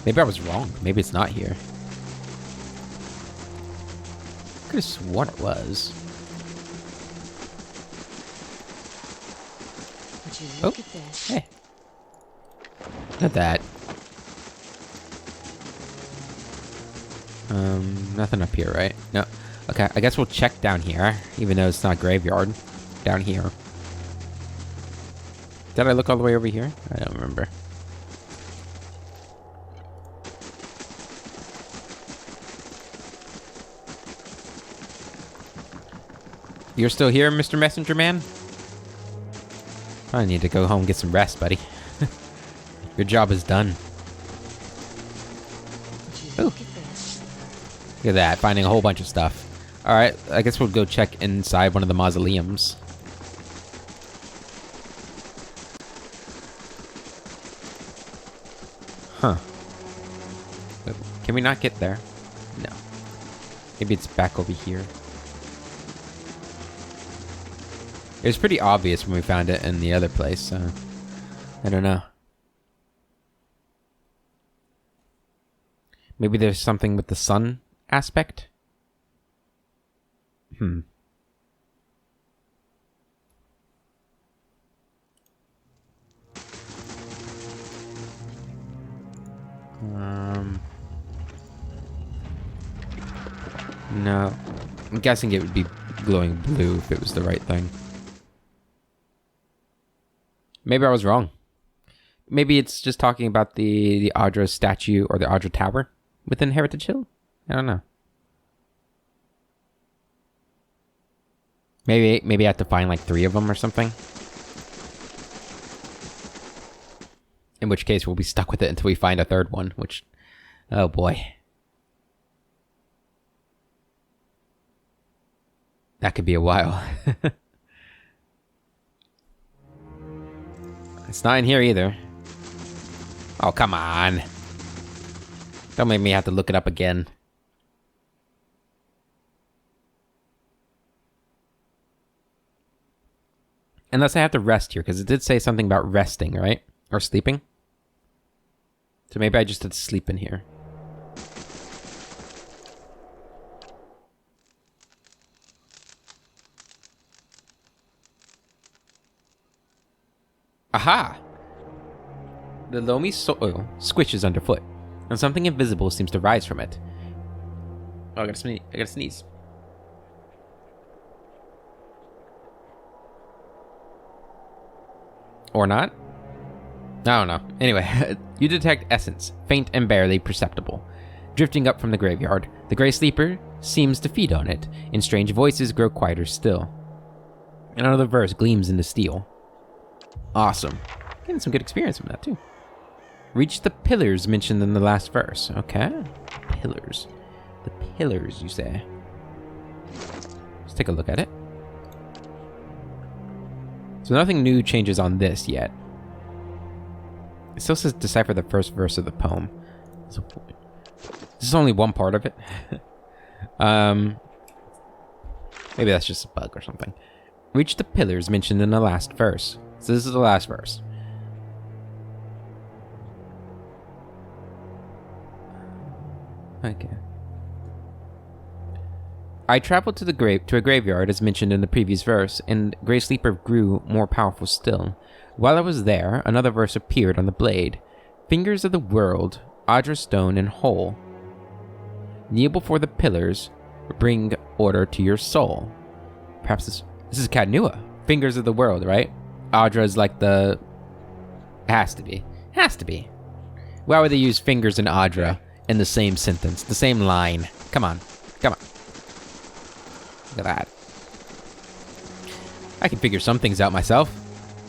Maybe I was wrong. Maybe it's not here. I could have sworn it was. Would you look at this? Hey. Look at that. Nothing up here, right? No. Okay, I guess we'll check down here, even though it's not graveyard. Down here. Did I look all the way over here? I don't remember. You're still here, Mr. Messenger Man? I need to go home and get some rest, buddy. Your job is done. Would you look at this? Look at that, finding a whole bunch of stuff. Alright, I guess we'll go check inside one of the mausoleums. Huh. Can we not get there? No. Maybe it's back over here. It was pretty obvious when we found it in the other place, so I don't know. Maybe there's something with the sun aspect? No. I'm guessing it would be glowing blue if it was the right thing. Maybe I was wrong. Maybe it's just talking about the Audra statue or the Audra Tower within Heritage Hill. I don't know. Maybe I have to find like 3 of them or something. In which case we'll be stuck with it until we find a 3rd one, which... Oh boy. That could be a while. It's not in here either. Oh, come on. Don't make me have to look it up again. Unless I have to rest here, because it did say something about resting, right? Or sleeping. So maybe I just had to sleep in here. Aha! The loamy soil squishes underfoot, and something invisible seems to rise from it. Oh, I gotta sneeze. Or not? I don't know. Anyway, you detect essence, faint and barely perceptible. Drifting up from the graveyard, the Grey Sleeper seems to feed on it, and strange voices grow quieter still. Another verse gleams into steel. Awesome. Getting some good experience from that, too. Reach the pillars mentioned in the last verse. Okay. Pillars. The pillars, you say. Let's take a look at it. So nothing new changes on this yet. It still says decipher the first verse of the poem. So, this is only one part of it. Maybe that's just a bug or something. Reach the pillars mentioned in the last verse. So this is the last verse. Okay. I traveled to a graveyard as mentioned in the previous verse, and Grey Sleeper grew more powerful still. While I was there, another verse appeared on the blade. Fingers of the world, Audra Stone and Whole. Kneel before the pillars, bring order to your soul. Perhaps this is Cadnua. Fingers of the world, right? Audra is like the... Has to be. Has to be. Why would they use fingers and Audra in the same sentence? The same line. Come on. Come on. Look at that. I can figure some things out myself.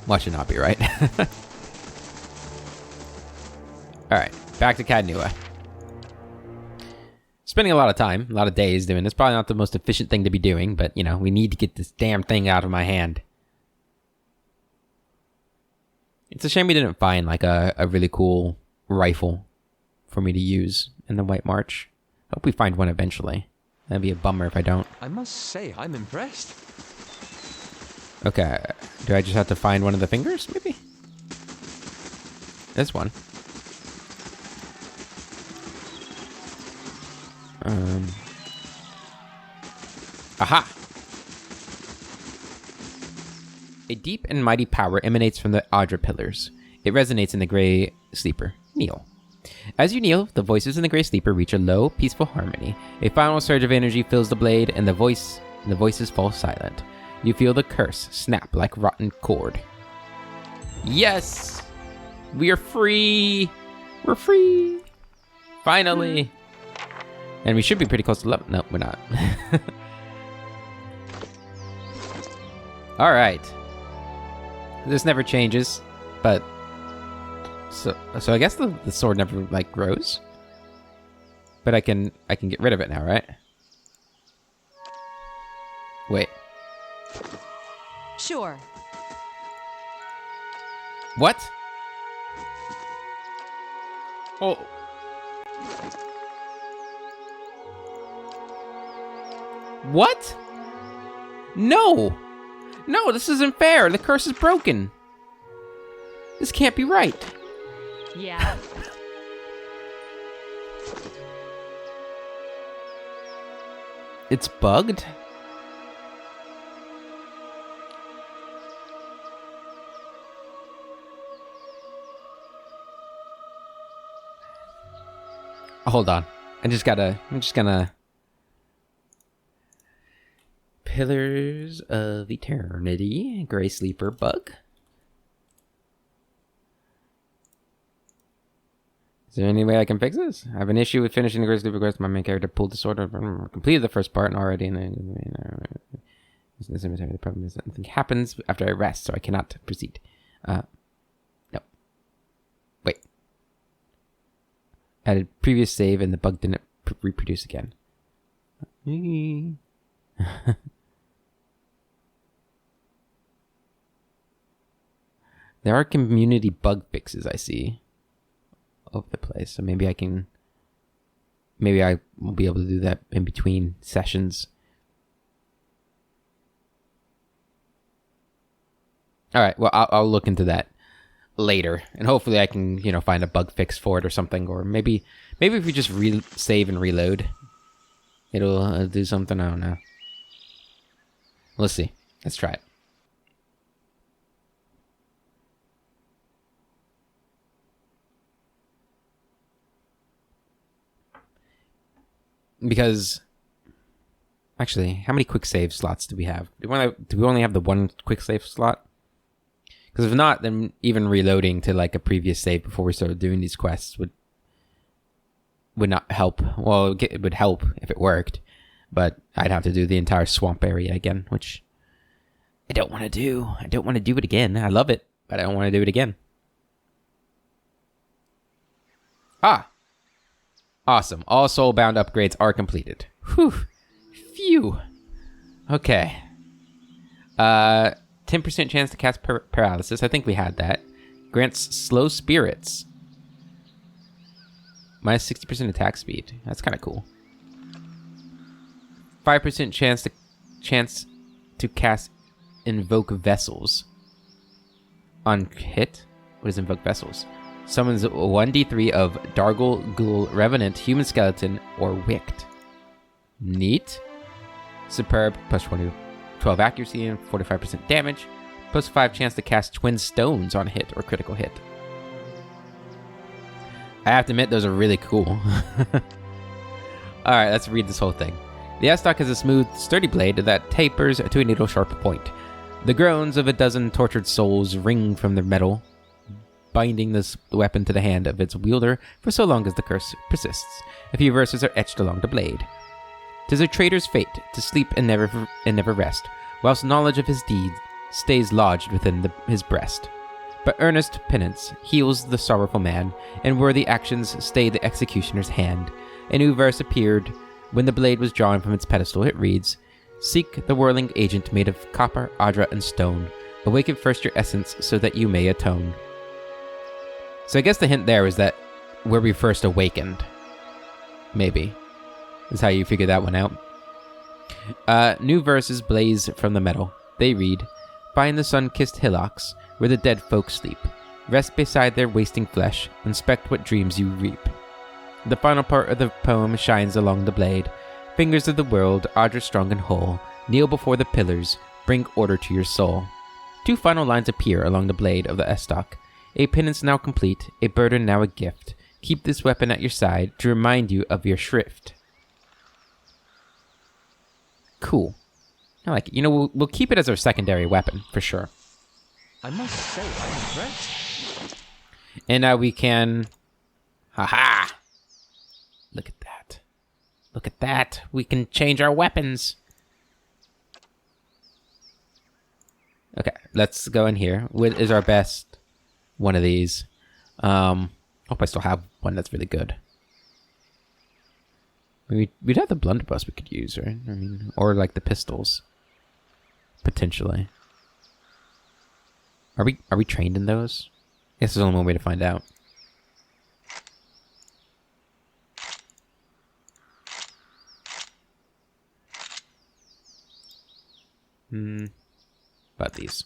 Watch it not be right. Alright, back to Cadnua. Spending a lot of time, a lot of days doing this. Probably not the most efficient thing to be doing, but, you know, we need to get this damn thing out of my hand. It's a shame we didn't find, like, a really cool rifle for me to use in the White March. Hope we find one eventually. That'd be a bummer if I don't. I must say, I'm impressed. Okay, do I just have to find one of the fingers, maybe? This one. Aha! A deep and mighty power emanates from the Audra pillars. It resonates in the Grey Sleeper. Kneel. As you kneel, the voices in the Grey Sleeper reach a low, peaceful harmony. A final surge of energy fills the blade, and the voices fall silent. You feel the curse snap like rotten cord. Yes! We are free! We're free! Finally! And we should be pretty close to level. No, we're not. Alright. This never changes, but... So I guess the sword never, like, grows? But I can get rid of it now, right? Wait. Sure. What? Oh. What? No! No, this isn't fair. The curse is broken. This can't be right. Yeah. It's bugged? Hold on. I'm just gonna... Pillars of Eternity, Grey Sleeper bug. Is there any way I can fix this? I have an issue with finishing the Grizzly Request. My main character pulled disorder. Completed the first part already. The problem is that nothing happens after I rest, so I cannot proceed. No. Wait. Added previous save and the bug didn't reproduce again. There are community bug fixes I see over the place, so maybe I will be able to do that in between sessions. All right, well, I'll look into that later, and hopefully I can, find a bug fix for it or something, or maybe if we just save and reload, it'll do something. I don't know. Let's see. Let's try it. Because, actually, how many quick save slots do we have? Do we only have the one quick save slot? Because if not, then even reloading to like a previous save before we started doing these quests would not help. Well, it would help if it worked, but I'd have to do the entire swamp area again, which I don't want to do. I don't want to do it again. I love it, but I don't want to do it again. Awesome. All soulbound upgrades are completed. Whew. Phew. Okay. 10% chance to cast paralysis. I think we had that. Grants slow spirits. Minus 60% attack speed. That's kind of cool. 5% chance to cast invoke vessels. On hit? What is invoke vessels? Summons 1d3 of Dargle, Ghoul, Revenant, Human Skeleton, or Wicked. Neat. Superb. Plus 12 accuracy and 45% damage. Plus 5 chance to cast Twin Stones on hit or critical hit. I have to admit, those are really cool. Alright, let's read this whole thing. The Estoc has a smooth, sturdy blade that tapers to a needle-sharp point. The groans of a dozen tortured souls ring from the metal, binding this weapon to the hand of its wielder for so long as the curse persists. A few verses are etched along the blade. 'Tis a traitor's fate to sleep and never rest, whilst knowledge of his deeds stays lodged within his breast. But earnest penance heals the sorrowful man, and worthy actions stay the executioner's hand. A new verse appeared when the blade was drawn from its pedestal. It reads, "Seek the whirling agent made of copper, adra, and stone. Awaken first your essence so that you may atone." So I guess the hint there is that where we first awakened. Maybe. Is how you figure that one out. New verses blaze from the metal. They read, "Find the sun-kissed hillocks where the dead folk sleep. Rest beside their wasting flesh. Inspect what dreams you reap." The final part of the poem shines along the blade. "Fingers of the world, Adra strong and whole. Kneel before the pillars. Bring order to your soul." Two final lines appear along the blade of the Estoc. "A penance now complete, a burden now a gift. Keep this weapon at your side to remind you of your shrift." Cool. I like it. We'll keep it as our secondary weapon, for sure. I must say, I'm impressed. And now we can... Haha! Look at that. Look at that. We can change our weapons. Okay, let's go in here. What is our best one of these? Hope I still have one that's really good. We'd have the blunderbuss we could use, right? I mean, or like the pistols. Potentially. Are we trained in those? I guess there's only one way to find out. About these.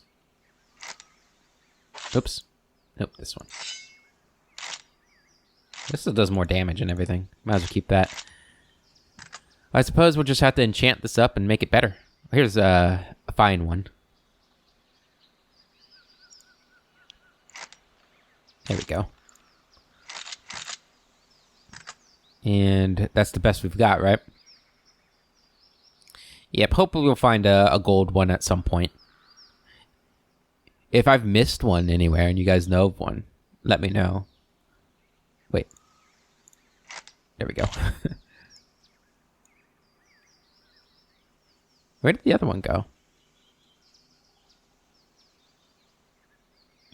Oops. Nope, this one. This still does more damage and everything. Might as well keep that. I suppose we'll just have to enchant this up and make it better. Here's a fine one. There we go. And that's the best we've got, right? Yep, hopefully we'll find a gold one at some point. If I've missed one anywhere and you guys know of one, let me know. Wait, There we go. Where did the other one go?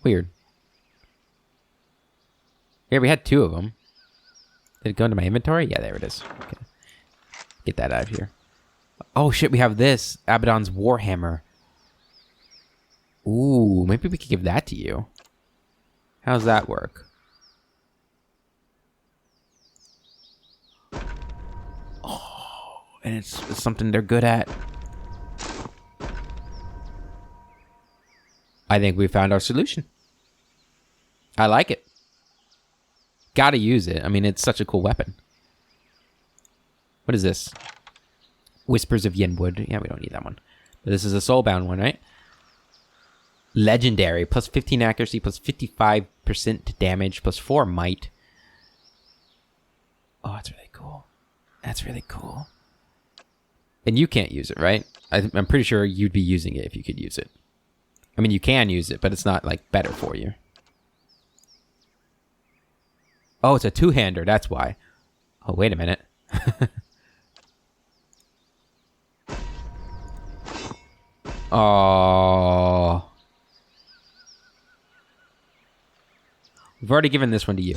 Weird. Here, we had 2 of them. Did it go into my inventory? Yeah, there it is. Okay. Get that out of here. Oh, shit, we have this. Abaddon's Warhammer. Ooh, maybe we could give that to you. How's that work? Oh, and it's something they're good at. I think we found our solution. I like it. Gotta use it. I mean, it's such a cool weapon. What is this? Whispers of Yenwood. Yeah, we don't need that one. But this is a soulbound one, right? Legendary. Plus 15 accuracy, plus 55% damage, plus 4 might. Oh, that's really cool. That's really cool. And you can't use it, right? I'm pretty sure you'd be using it if you could use it. I mean, you can use it, but it's not, like, better for you. Oh, it's a 2-hander. That's why. Oh, wait a minute. Oh. We've already given this one to you.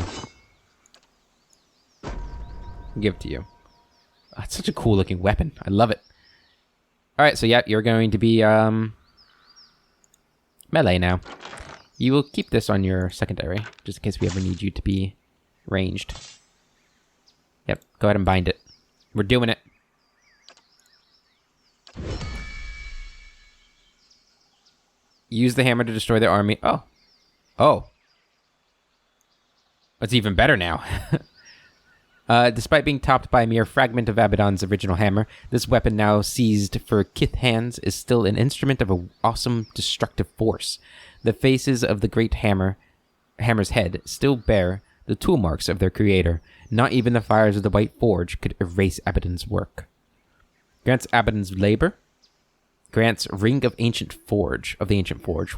Give it to you. Oh, it's such a cool looking weapon. I love it. Alright, so yeah, you're going to be melee now. You will keep this on your secondary, just in case we ever need you to be ranged. Yep, go ahead and bind it. We're doing it. Use the hammer to destroy their army. Oh. Oh. That's even better now. Despite being topped by a mere fragment of Abaddon's original hammer, this weapon now seized for Kith hands is still an instrument of an awesome destructive force. The faces of the great hammer's head still bear the tool marks of their creator. Not even the fires of the White Forge could erase Abaddon's work. Grants Abaddon's labor. Grants Ring of the Ancient Forge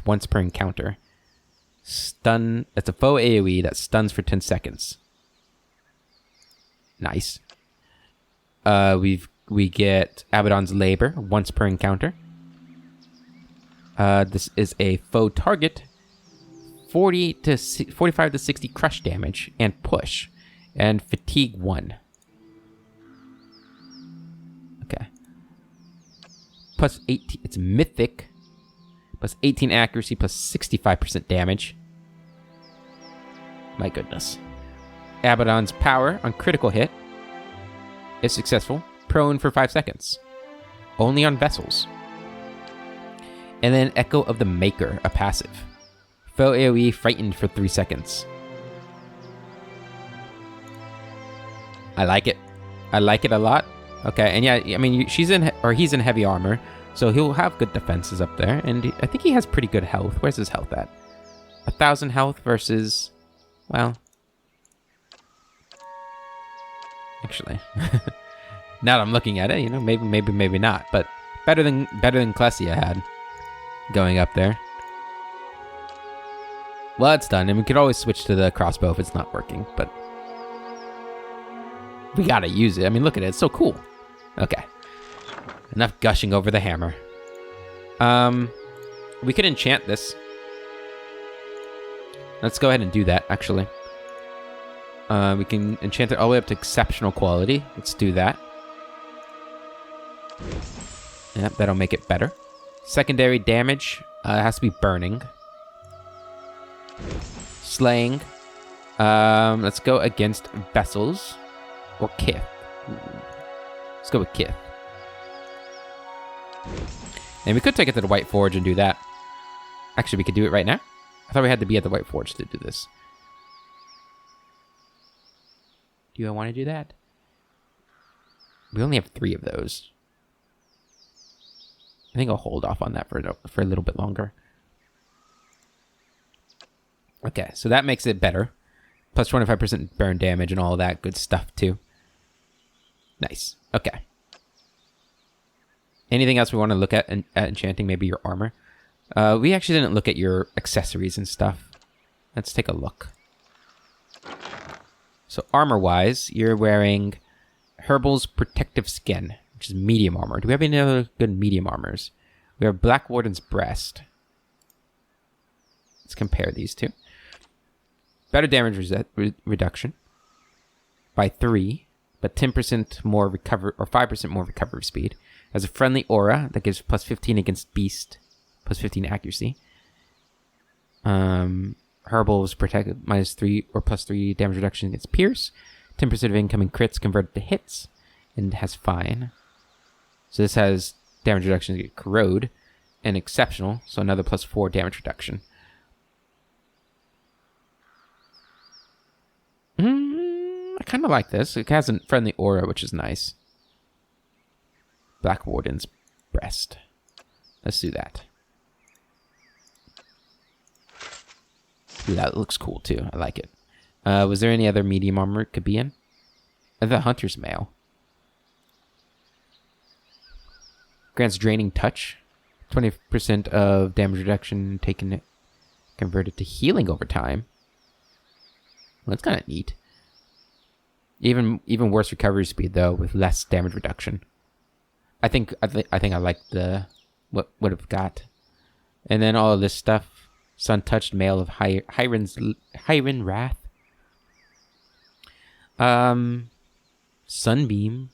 once per encounter. Stun. That's a foe AoE that stuns for 10 seconds. Nice. We get Abaddon's Labor once per encounter. This is a foe target. 45 to 60 crush damage and push, and fatigue 1. Okay. Plus 18. It's mythic. Plus 18 accuracy, plus 65% damage. My goodness. Abaddon's power on critical hit. If successful, prone for 5 seconds. Only on vessels. And then Echo of the Maker, a passive. Foe AoE frightened for 3 seconds. I like it. I like it a lot. Okay, and yeah, I mean, he's in heavy armor, so he'll have good defenses up there, and I think he has pretty good health. Where's his health at? 1,000 health versus, well, actually, now that I'm looking at it, you know, maybe not, but better than Klesia had going up there. Well, it's done, and we could always switch to the crossbow if it's not working, but we gotta use it. I mean, look at it. It's so cool. Okay. Enough gushing over the hammer. We could enchant this. Let's go ahead and do that, actually. We can enchant it all the way up to exceptional quality. Let's do that. Yep, that'll make it better. Secondary damage has to be burning. Slaying. Let's go against vessels. Or Kith. Let's go with Kith. And we could take it to the White Forge and do that. Actually, we could do it right now. I thought we had to be at the White Forge to do this. Do you want to do that? We only have 3 of those. I think I'll hold off on that for a little bit longer. Okay, so that makes it better. Plus 25% burn damage and all of that good stuff, too. Nice. Okay. Anything else we want to look at enchanting? Maybe your armor? We actually didn't look at your accessories and stuff. Let's take a look. So armor-wise, you're wearing Herbal's Protective Skin, which is medium armor. Do we have any other good medium armors? We have Black Warden's Breast. Let's compare these two. Better damage reduction by 3, but 10% more recover or 5% more recovery speed. Has a friendly aura that gives plus 15 against beast, plus 15 accuracy. Herbal's protect minus 3 or plus 3 damage reduction against pierce. 10% of incoming crits converted to hits, and has fine. So this has damage reduction against corrode, and exceptional, so another plus 4 damage reduction. I kind of like this. It has a friendly aura, which is nice. Black Warden's Breast. Let's do that. Ooh, that looks cool too. I like it. Was there any other medium armor it could be in? The Hunter's Mail. Grants Draining Touch. 20% of damage reduction taken converted to healing over time. Well, that's kind of neat. Even worse recovery speed though, with less damage reduction. I think I like the what I've got, and then all of this stuff. Sun Touched Mail of Hiren Wrath. Sunbeam.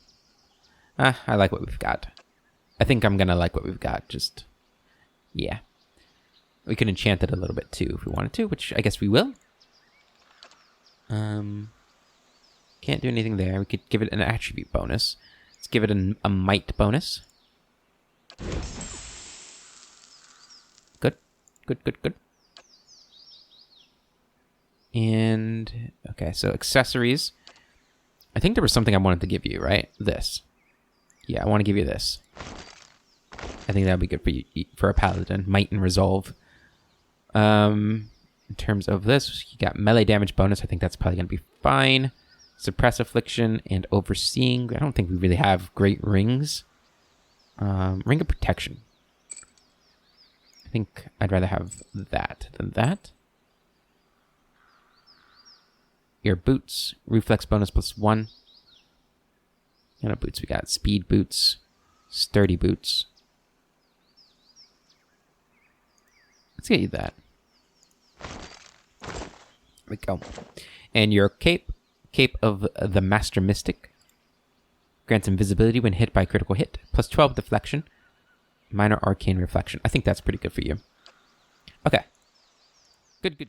I like what we've got. I think I'm gonna like what we've got. Just yeah, we could enchant it a little bit too if we wanted to, which I guess we will. Can't do anything there. We could give it an attribute bonus. Let's give it a might bonus. Good. Good. And, okay, so accessories. I think there was something I wanted to give you, right? This. Yeah, I want to give you this. I think that would be good for you, for a paladin. Might and resolve. In terms of this, you got melee damage bonus. I think that's probably going to be fine. Suppress Affliction and Overseeing. I don't think we really have great rings. Ring of Protection. I think I'd rather have that than that. Your boots. Reflex bonus plus 1. What kind of boots we got? Speed boots. Sturdy boots. Let's get you that. There we go. And your cape. Cape of the Master Mystic. Grants invisibility when hit by a critical hit. Plus 12 deflection. Minor arcane reflection. I think that's pretty good for you. Okay. Good.